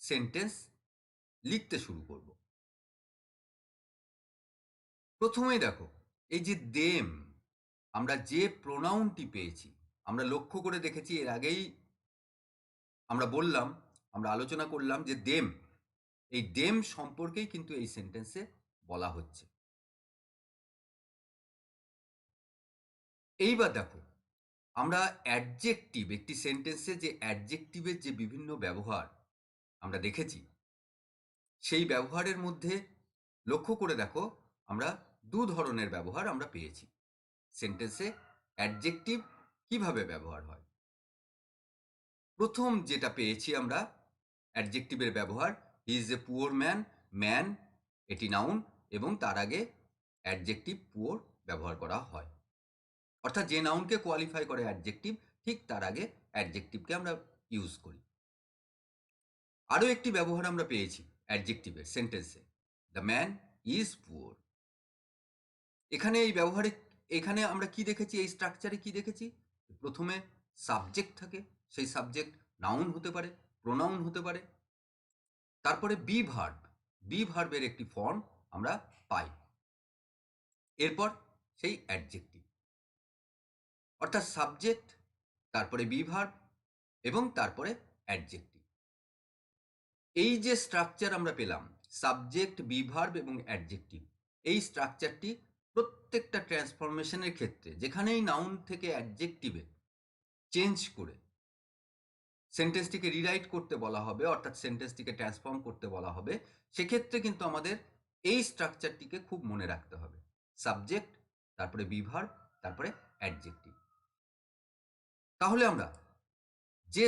সেন্টেন্স লিখতে শুরু করব। প্রথমেই দেখো এই যে দেম, আমরা যে প্রোনাউনটি পেয়েছি, আমরা লক্ষ্য করে দেখেছি, এর আগেই আমরা বললাম, আমরা আলোচনা করলাম যে দেম, এই দেম সম্পর্কেই কিন্তু এই সেন্টেন্সে বলা হচ্ছে। এইবার দেখো আমরা অ্যাডজেক্টিভ, একটি সেন্টেন্সে যে অ্যাডজেক্টিভের যে বিভিন্ন ব্যবহার আমরা দেখেছি, সেই ব্যবহারের মধ্যে লক্ষ্য করে দেখো আমরা দু ধরনের ব্যবহার আমরা পেয়েছি। সেন্টেন্সে অ্যাডজেক্টিভ কিভাবে ব্যবহার হয়, প্রথম যেটা পেয়েছি আমরা অ্যাডজেক্টিভের ব্যবহার, he is a poor man, man এটি নাউন, এবং তার আগে অ্যাডজেক্টিভ পুয়ার ব্যবহার করা হয়। অর্থাৎ যে নাউনকে কোয়ালিফাই করে অ্যাডজেক্টিভ, ঠিক তার আগে অ্যাডজেক্টিভকে আমরা ইউজ করি। আরও একটি ব্যবহার আমরা পেয়েছি অ্যাডজেক্টিভের সেন্টেন্সে, দ্য ম্যান ইজ পুয়ার। এখানে এই ব্যবহারে, এখানে আমরা কি দেখেছি, এই স্ট্রাকচারে কি দেখেছি, প্রথমে সাবজেক্ট থাকে, সেই সাবজেক্ট নাউন হতে পারে, প্রোনাউন হতে পারে, তারপরে বি ভার্ব, বি ভার্বের একটি ফর্ম আমরা পাই, এরপর সেই অ্যাডজেক্টিভ, অর্থাৎ সাবজেক্ট, তারপরে বি ভার্ব, এবং তারপরে অ্যাডজেক্টিভ। এই যে স্ট্রাকচার আমরা পেলাম, সাবজেক্ট, বি ভার্ব এবং অ্যাডজেক্টিভ, এই স্ট্রাকচারটি প্রত্যেকটা ট্রান্সফরমেশনের ক্ষেত্রে, যেখানেই নাউন থেকে অ্যাডজেক্টিভে চেঞ্জ করে সেন্টেন্সটিকে রিরাইট করতে বলা হবে, অর্থাৎ সেন্টেন্সটিকে ট্রান্সফর্ম করতে বলা হবে, সেক্ষেত্রে কিন্তু আমাদের এই স্ট্রাকচারটিকে খুব মনে রাখতে হবে। সাবজেক্ট, তারপরে বি ভার্ব, তারপরে অ্যাডজেক্টিভ। তাহলে আমরা যে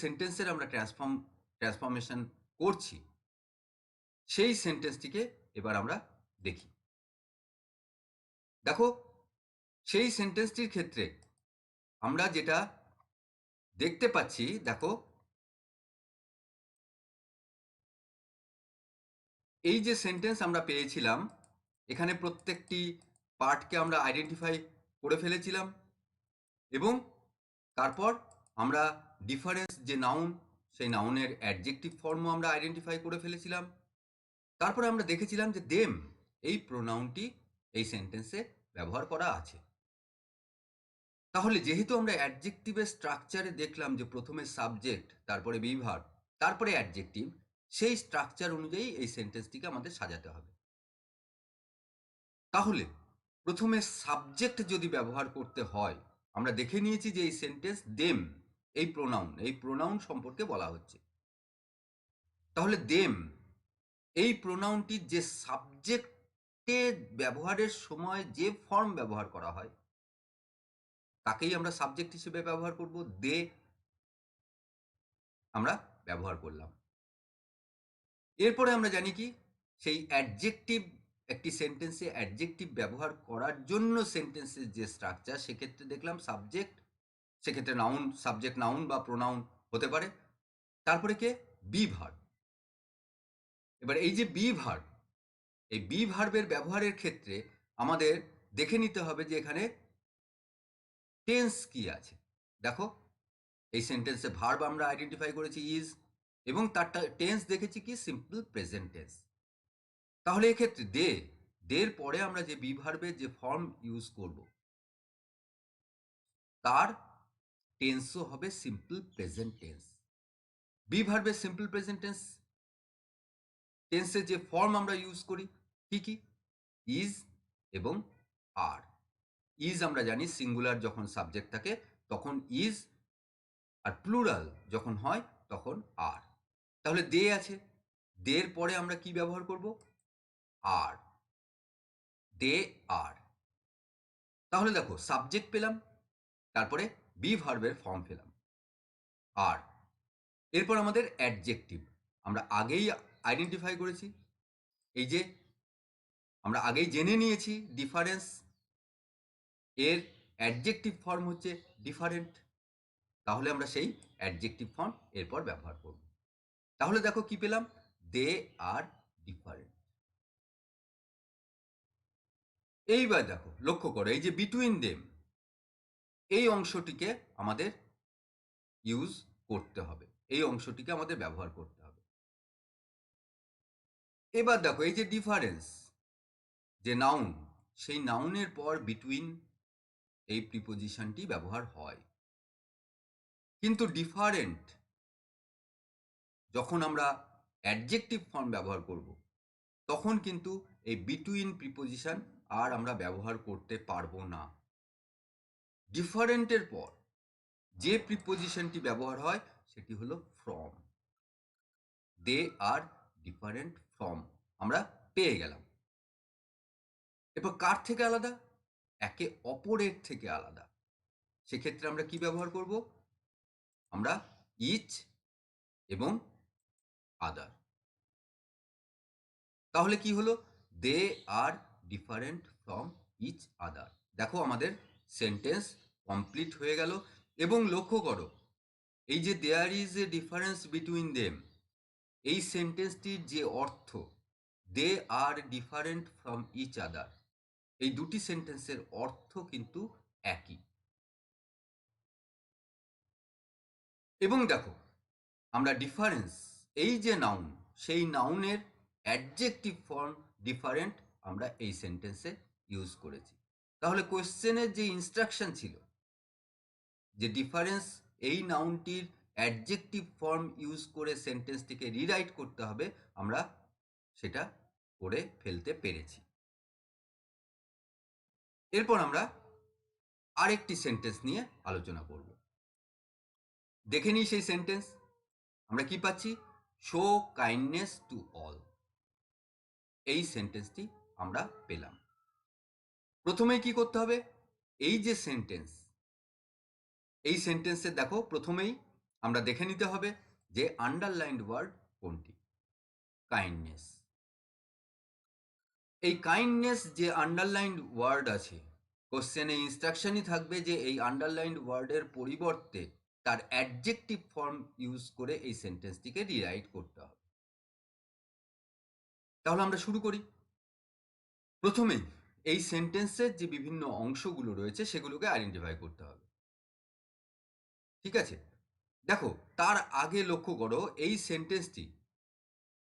সেন্টেন্সের আমরা ট্রান্সফরমেশন করছি, সেই সেন্টেন্সটিকে এবার আমরা দেখি। দেখো, সেই সেন্টেন্সটির ক্ষেত্রে আমরা যেটা দেখতে পাচ্ছি, দেখো এই যে সেন্টেন্স আমরা পেয়েছিলাম, এখানে প্রত্যেকটি পার্টকে আমরা আইডেন্টিফাই করে ফেলেছিলাম, এবং তারপর আমরা ডিফারেন্স যে নাউন, সেই নাউনের অ্যাডজেক্টিভ ফর্মও আমরা আইডেন্টিফাই করে ফেলেছিলাম। তারপরে আমরা দেখেছিলাম যে দেম এই প্রোনাউনটি এই সেন্টেন্সে ব্যবহার করা আছে। তাহলে যেহেতু আমরা অ্যাডজেক্টিভের স্ট্রাকচারে দেখলাম যে প্রথমে সাবজেক্ট, তারপরে বি ভার্ব, তারপরে অ্যাডজেক্টিভ, সেই স্ট্রাকচার অনুযায়ী এই সেন্টেন্সটিকে আমাদের সাজাতে হবে। তাহলে প্রথমে সাবজেক্ট যদি ব্যবহার করতে হয়, আমরা দেখে নিয়েছি যে এই সেন্টেন্স দেম এই প্রোনাউন সম্পর্কে বলা হচ্ছে। তাহলে দেম এই প্রোনাউনটির যে সাবজেক্টে ব্যবহারের সময় যে ফর্ম ব্যবহার করা হয়, তাকেই আমরা সাবজেক্ট হিসেবে ব্যবহার করব। দে আমরা ব্যবহার করলাম। এরপরে আমরা জানি কি, সেই অ্যাডজেক্টিভ, একটি সেন্টেন্সে অ্যাডজেক্টিভ ব্যবহার করার জন্য সেন্টেন্সের যে স্ট্রাকচার, সেক্ষেত্রে দেখলাম সাবজেক্ট, সেক্ষেত্রে নাউন, সাবজেক্ট নাউন বা প্রোনাউন হতে পারে। তারপরে কে, বি ভার্ব। এবার এই যে বি ভার্ব, এই বি ভার্বের ব্যবহারের ক্ষেত্রে আমাদের দেখে নিতে হবে যে এখানে টেন্স কি আছে। দেখো, এই সেন্টেন্সে ভার্ব আমরা আইডেন্টিফাই করেছি ইজ, এবং তার টেন্স দেখেছি কি, সিম্পল প্রেজেন্ট টেন্স। তাহলে এক্ষেত্রে দের পরে আমরা যে বি ভার্বের যে ফর্ম ইউজ করব, তার টেন্সও হবে সিম্পল প্রেজেন্ট টেন্স। বি ভার্বের সিম্পল প্রেজেন্ট টেন্সের যে ফর্ম আমরা ইউজ করি, কি কি, ইজ এবং আর। ইজ আমরা জানি সিঙ্গুলার যখন সাবজেক্ট থাকে তখন ইজ, আর প্লুরাল যখন হয় তখন আর। তাহলে দে আছে, দের পরে আমরা কি ব্যবহার করব, আর, দে আর। তাহলে দেখো, সাবজেক্ট পেলাম, তারপরে বি ভার্বের ফর্ম পেলাম, আর। এরপর আমাদের অ্যাডজেক্টিভ আমরা আগেই আইডেন্টিফাই করেছি, এই যে আমরা আগেই জেনে নিয়েছি ডিফারেন্স, এর অ্যাডজেক্টিভ ফর্ম হচ্ছে ডিফারেন্ট। তাহলে আমরা সেই অ্যাডজেক্টিভ ফর্ম এরপর ব্যবহার করব। তাহলে দেখো কি পেলাম, দে আর ডিফারেন্ট। এইবার দেখো, লক্ষ্য করো, এই যে বিটুইন দেম, এই অংশটিকে আমাদের ইউজ করতে হবে, এই অংশটিকে আমাদের ব্যবহার করতে হবে। এবার দেখো, এই যে ডিফারেন্স যে নাউন, সেই নাউনের পর বিটুইন এই প্রিপোজিশনটি ব্যবহার হয়, কিন্তু ডিফারেন্ট যখন আমরা অ্যাডজেক্টিভ ফর্ম ব্যবহার করব, তখন কিন্তু এই বিটুইন প্রিপোজিশন আর আমরা ব্যবহার করতে পারবো না। ডিফারেন্টের পর যে প্রিপোজিশনটি ব্যবহার হয় সেটি হলো from. They are different from আমরা পেয়ে গেলাম। এরপর কার থেকে আলাদা, একে অপরের থেকে আলাদা। সেক্ষেত্রে আমরা কি ব্যবহার করব, আমরা ইচ এবং আদার। তাহলে কি হলো, দে আর ডিফারেন্ট ফ্রম ইচ আদার। দেখো, আমাদের সেন্টেন্স কমপ্লিট হয়ে গেল। এবং লক্ষ্য করো, এই যে there is a difference between them, এই সেন্টেন্সটির যে অর্থ, they are different from each other, এই দুটি সেন্টেন্সের অর্থ কিন্তু একই। এবং দেখো, আমরা ডিফারেন্স, এই যে নাউন, সেই নাউনের অ্যাডজেক্টিভ ফর্ম ডিফারেন্ট আমরা এই সেন্টেন্সে ইউজ করেছি। তাহলে কোয়েশ্চেনের যে ইনস্ট্রাকশন ছিল যে ডিফারেন্স এই নাউনটির অ্যাডজেক্টিভ ফর্ম ইউজ করে সেন্টেন্সটিকে রিরাইট করতে হবে, আমরা সেটা করে ফেলতে পেরেছি। এরপর আমরা আরেকটি সেন্টেন্স নিয়ে আলোচনা করব। দেখে নিই সেই সেন্টেন্স। আমরা কি পাচ্ছি? শো কাইন্ডনেস টু অল, এই সেন্টেন্সটি আমরা পেলাম। প্রথমেই কি করতে হবে? এই যে সেন্টেন্স, এই সেন্টেন্সে দেখো প্রথমেই আমরা দেখে নিতে হবে যে আন্ডারলাইন্ড ওয়ার্ড কোনটি। কাইন্ডনেস। এই কাইন্ডনেস যে আন্ডারলাইন্ড ওয়ার্ড আছে, কোশ্চেনে ইনস্ট্রাকশনই থাকবে যে এই আন্ডারলাইন্ড ওয়ার্ডের পরিবর্তে তার অ্যাডজেক্টিভ ফর্ম ইউজ করে এই সেন্টেন্সটিকে রিরাইট করতে হবে। তাহলে আমরা শুরু করি। প্রথমেই এই সেন্টেন্সের যে বিভিন্ন অংশগুলো রয়েছে সেগুলোকে আইডেন্টিফাই করতে হবে। ঠিক আছে? দেখো, তার আগে লক্ষ্য করো এই সেন্টেন্সটি,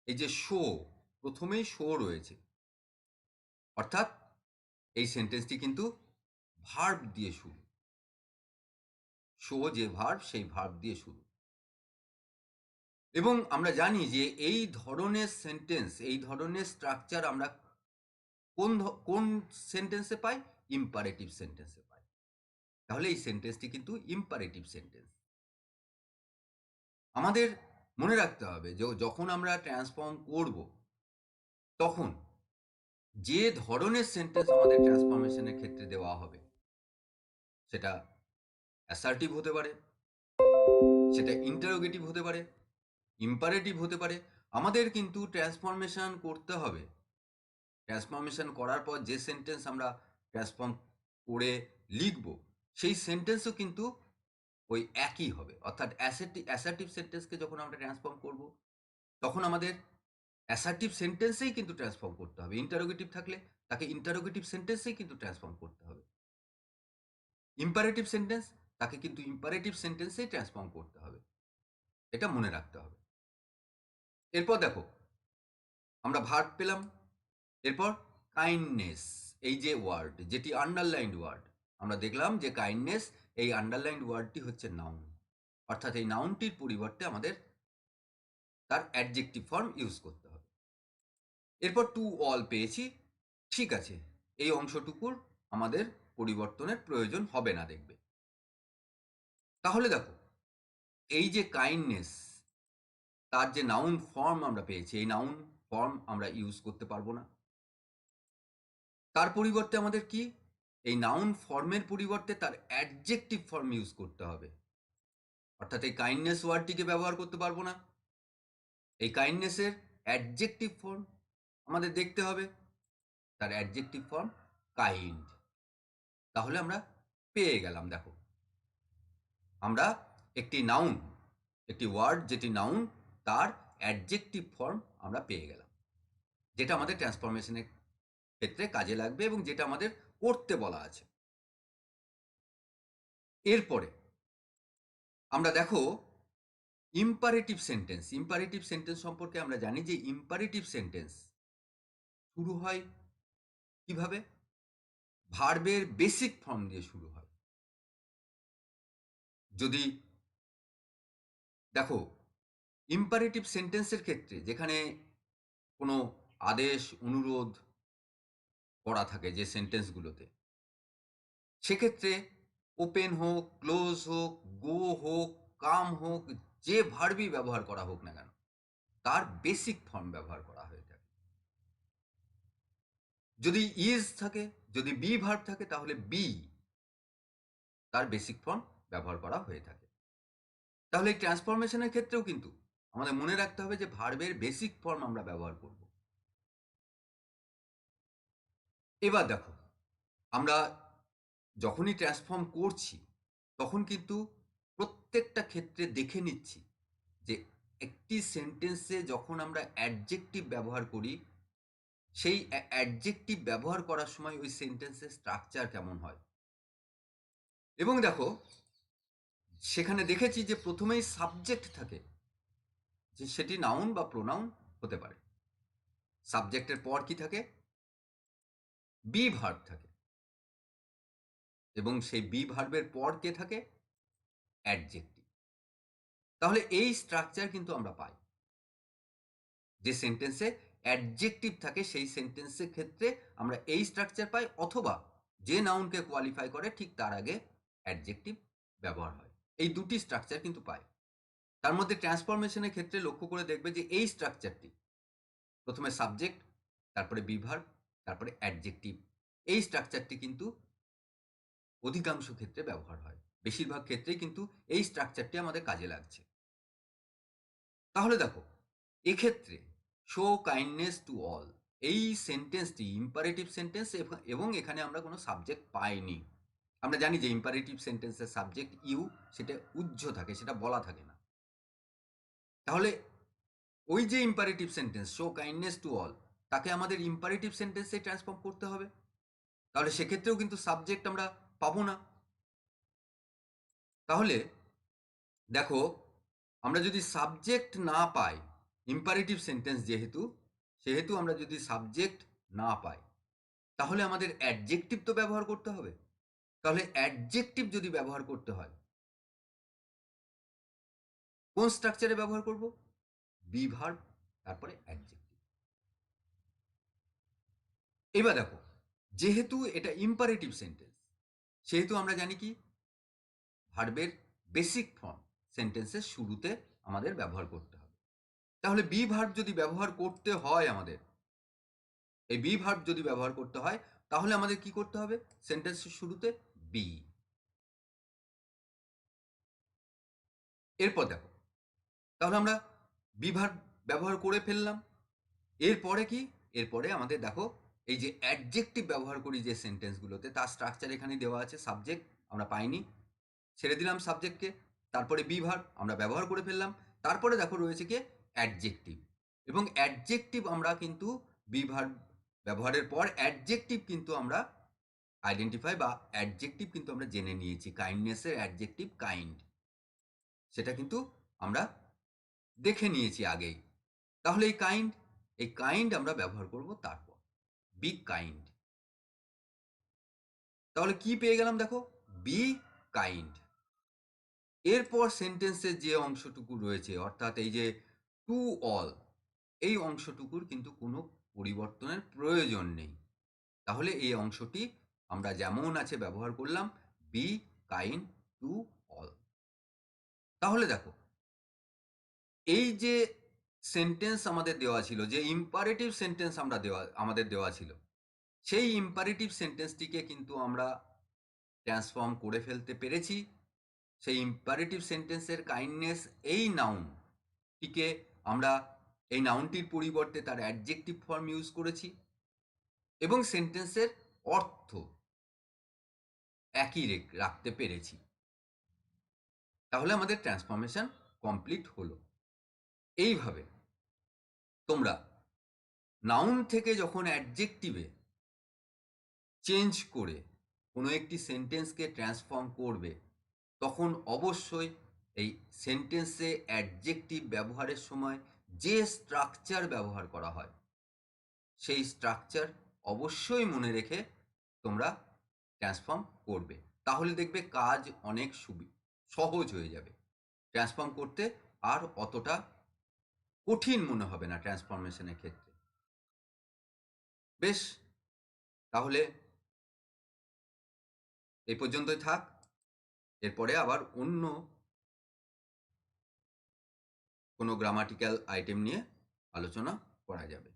এই যে শো, প্রথমেই শো রয়েছে, অর্থাৎ এই সেন্টেন্সটি কিন্তু ভার্ব দিয়ে শুরু। শো যে ভার্ব, সেই ভার্ব দিয়ে শুরু। এবং আমরা জানি যে এই ধরনের সেন্টেন্স, এই ধরনের স্ট্রাকচার আমরা কোন সেন্টেন্সে পাই? ইম্পারেটিভ সেন্টেন্সে পাই। তাহলে এই সেন্টেন্সটি কিন্তু ইম্পারেটিভ সেন্টেন্স। আমাদের মনে রাখতে হবে যে যখন আমরা ট্রান্সফর্ম করব, তখন যে ধরনের সেন্টেন্স আমাদের ট্রান্সফরমেশনের ক্ষেত্রে দেওয়া হবে, সেটা অ্যাসার্টিভ হতে পারে, সেটা ইন্টারোগেটিভ হতে পারে, ইম্পারেটিভ হতে পারে। আমাদের কিন্তু ট্রান্সফরমেশন করতে হবে। ট্রান্সফরমেশন করার পর যে সেন্টেন্স আমরা ট্রান্সফর্ম করে লিখব, সেই সেন্টেন্সও কিন্তু ওই একই হবে। অর্থাৎ অ্যাসার্টিভ সেন্টেন্সকে যখন আমরা ট্রান্সফর্ম করব, তখন আমাদের অ্যাসার্টিভ সেন্টেন্সেই কিন্তু ট্রান্সফর্ম করতে হবে। ইন্টারোগেটিভ থাকলে তাকে ইন্টারোগেটিভ সেন্টেন্সেই কিন্তু ট্রান্সফর্ম করতে হবে। ইম্পারেটিভ সেন্টেন্স, তাকে কিন্তু ইম্পারেটিভ সেন্টেন্সেই ট্রান্সফর্ম করতে হবে। এটা মনে রাখতে হবে। এরপর দেখো, আমরা ভার্ব পেলাম। এরপর কাইন্ডনেস, এই যে ওয়ার্ড, যেটি আন্ডারলাইন্ড ওয়ার্ড, আমরা দেখলাম যে কাইন্ডনেস, এই আন্ডারলাইন্ড ওয়ার্ডটি হচ্ছে নাউন। অর্থাৎ এই নাউনটির পরিবর্তে আমাদের তার অ্যাডজেক্টিভ ফর্ম ইউজ করতে হবে। এরপর টু অল পেয়েছি, ঠিক আছে, এই অংশটুকুর আমাদের পরিবর্তনের প্রয়োজন হবে না, দেখবে। তাহলে দেখো, এই যে কাইন্ডনেস, তার যে নাউন ফর্ম আমরা পেয়েছি, এই নাউন ফর্ম আমরা ইউজ করতে পারবো না। তার পরিবর্তে আমাদের কি? এই নাউন ফর্মের পরিবর্তে তার অ্যাডজেক্টিভ ফর্ম ইউজ করতে হবে। অর্থাৎ এই কাইন্ডনেস ওয়ার্ডটিকে ব্যবহার করতে পারবো না। এই কাইন্ডনেসের অ্যাডজেক্টিভ ফর্ম আমাদের দেখতে হবে। তার অ্যাডজেক্টিভ ফর্ম কাইন্ড। তাহলে আমরা পেয়ে গেলাম। দেখো, আমরা একটি নাউন, একটি ওয়ার্ড যেটি নাউন, তার অ্যাডজেক্টিভ ফর্ম আমরা পেয়ে গেলাম, যেটা আমাদের ট্রান্সফরমেশনের ক্ষেত্রে কাজে লাগবে এবং যেটা আমাদের করতে বলা আছে। এরপরে আমরা দেখো ইম্পারেটিভ সেন্টেন্স। ইম্পারেটিভ সেন্টেন্স সম্পর্কে আমরা জানি যে ইম্পারেটিভ সেন্টেন্স শুরু হয় কিভাবে? ভার্বের বেসিক ফর্ম দিয়ে শুরু হয়। যদি দেখো, ইম্পারেটিভ সেন্টেন্সের ক্ষেত্রে যেখানে কোনো আদেশ, অনুরোধ করা থাকে যে সেন্টেন্সগুলোতে, সেক্ষেত্রে ওপেন হোক, ক্লোজ হোক, গো হোক, কাম হোক, যে ভার্বই ব্যবহার করা হোক না কেন, তার বেসিক ফর্ম ব্যবহার করা হয়ে থাকে। যদি ইজ থাকে, যদি বি ভার্ব থাকে, তাহলে বি, তার বেসিক ফর্ম ব্যবহার করা হয়ে থাকে। তাহলে এই ট্রান্সফরমেশনের ক্ষেত্রেও কিন্তু আমাদের মনে রাখতে হবে যে ভার্বের বেসিক ফর্ম আমরা ব্যবহার করব। এবার দেখো, আমরা যখনই ট্রান্সফর্ম করছি, তখন কিন্তু প্রত্যেকটা ক্ষেত্রে দেখে নিচ্ছি যে একটি সেন্টেন্সে যখন আমরা অ্যাডজেক্টিভ ব্যবহার করি, সেই অ্যাডজেক্টিভ ব্যবহার করার সময় ওই সেন্টেন্সের স্ট্রাকচার কেমন হয়। এবং দেখো, সেখানে দেখেছি যে প্রথমেই সাবজেক্ট থাকে, যে সেটি নাউন বা প্রোনাউন হতে পারে। সাবজেক্টের পর কি থাকে? বি ভার্ব থাকে। এবং সেই বি ভার্বের পর কে থাকে? অ্যাডজেক্টিভ। তাহলে এই স্ট্রাকচার কিন্তু আমরা পাই। যে সেন্টেন্সে অ্যাডজেক্টিভ থাকে সেই সেন্টেন্সের ক্ষেত্রে আমরা এই স্ট্রাকচার পাই, অথবা যে নাউনকে কোয়ালিফাই করে ঠিক তার আগে অ্যাডজেক্টিভ ব্যবহার হয়। এই দুটি স্ট্রাকচার কিন্তু পায়। তার মধ্যে ট্রান্সফরমেশনের ক্ষেত্রে লক্ষ্য করে দেখবে যে এই স্ট্রাকচারটি প্রথমে সাবজেক্ট, তারপরে বিভার্ব, তারপরে অ্যাডজেক্টিভ, এই স্ট্রাকচারটি কিন্তু অধিকাংশ ক্ষেত্রে ব্যবহার হয়। বেশিরভাগ ক্ষেত্রেই কিন্তু এই স্ট্রাকচারটি আমাদের কাজে লাগছে। তাহলে দেখো, এক্ষেত্রে শো কাইন্ডনেস টু অল, এই সেন্টেন্সটি ইম্পারেটিভ সেন্টেন্স এবং এখানে আমরা কোনো সাবজেক্ট পাইনি। আমরা জানি যে ইম্পারেটিভ সেন্টেন্সের সাবজেক্ট ইউ, সেটা উহ্য থাকে, সেটা বলা থাকে না। তাহলে ওই যে imperative sentence show kindness to all, তাকে আমাদের ইম্পারেটিভ সেন্টেন্সে ট্রান্সফর্ম করতে হবে। তাহলে সেক্ষেত্রেও কিন্তু সাবজেক্ট আমরা পাবো না। তাহলে দেখো, আমরা যদি সাবজেক্ট না পাই, ইম্পারেটিভ সেন্টেন্স সেহেতু আমরা যদি সাবজেক্ট না পাই, তাহলে আমাদের অ্যাডজেক্টিভ তো ব্যবহার করতে হবে। তাহলে অ্যাডজেক্টিভ যদি ব্যবহার করতে হয়, কোন স্ট্রাকচারে ব্যবহার করব? বি ভার্ব, তারপরে অ্যাডজেক্টিভ। এবার দেখো, যেহেতু এটা ইম্পারেটিভ সেন্টেন্স, সেহেতু আমরা জানি কি ভার্বের বেসিক ফর্ম সেন্টেন্সের শুরুতে আমাদের ব্যবহার করতে হবে। তাহলে বি ভার্ব যদি ব্যবহার করতে হয় আমাদের, এই বি ভার্ব যদি ব্যবহার করতে হয়, তাহলে আমাদের কি করতে হবে? সেন্টেন্সের শুরুতে বি। এরপর দেখো, তাহলে আমরা বি ভার্ব ব্যবহার করে ফেললাম। এরপরে কি? এরপরে আমাদের দেখো, এই যে অ্যাডজেক্টিভ ব্যবহার করি যে সেন্টেন্সগুলোতে, তার স্ট্রাকচার এখানে দেওয়া আছে। সাবজেক্ট আমরা পাইনি, ছেড়ে দিলাম সাবজেক্টকে। তারপরে বি ভার্ব আমরা ব্যবহার করে ফেললাম। তারপরে দেখো রয়েছে কি? অ্যাডজেক্টিভ। এবং অ্যাডজেক্টিভ আমরা কিন্তু বি ভার্ব ব্যবহারের পর অ্যাডজেক্টিভ কিন্তু আমরা আইডেন্টিফাই বা অ্যাডজেক্টিভ কিন্তু আমরা জেনে নিয়েছি। কাইন্ডনেসের অ্যাডজেক্টিভ কাইন্ড, সেটা কিন্তু আমরা দেখে নিয়েছি আগেই। তাহলে এই কাইন্ড আমরা ব্যবহার করব তারপর, বি কাইন্ড। তাহলে কি পেয়ে গেলাম দেখো? Be kind. এরপর সেন্টেন্সের যে অংশটুকু রয়েছে, অর্থাৎ এই যে টু অল, এই অংশটুকুর কিন্তু কোনো পরিবর্তনের প্রয়োজন নেই। তাহলে এই অংশটি আমরা যেমন আছে ব্যবহার করলাম, বি কাইন্ড টু অল। তাহলে দেখো, এই যে সেন্টেন্স আমাদের দেওয়া ছিল, যে ইম্পারেটিভ সেন্টেন্স আমাদের দেওয়া ছিল, সেই ইম্পারেটিভ সেন্টেন্সটিকে কিন্তু আমরা ট্রান্সফর্ম করে ফেলতে পেরেছি। সেই ইম্পারেটিভ সেন্টেন্সের কাইন্ডনেস, এই নাউনটিকে আমরা এই নাউনটির পরিবর্তে তার অ্যাডজেক্টিভ ফর্ম ইউজ করেছি এবং সেন্টেন্সের অর্থ একই রাখতে পেরেছি। তাহলে আমাদের ট্রান্সফরমেশন কমপ্লিট হলো। এইভাবে তোমরা নাউন থেকে যখন অ্যাডজেক্টিভে চেঞ্জ করে কোনো একটি সেন্টেন্সকে ট্রান্সফর্ম করবে, তখন অবশ্যই এই সেন্টেন্সে অ্যাডজেক্টিভ ব্যবহারের সময় যে স্ট্রাকচার ব্যবহার করা হয়, সেই স্ট্রাকচার অবশ্যই মনে রেখে তোমরা ট্রান্সফর্ম করবে। তাহলে দেখবে কাজ অনেক সহজ হয়ে যাবে। ট্রান্সফর্ম করতে আর অতটা কঠিন মনে হবে না ট্রান্সফরমেশনের ক্ষেত্রে। বেশ, তাহলে এই পর্যন্তই থাক। এরপরে আবার অন্য কোনো গ্রামাটিক্যাল আইটেম নিয়ে আলোচনা করা যাবে।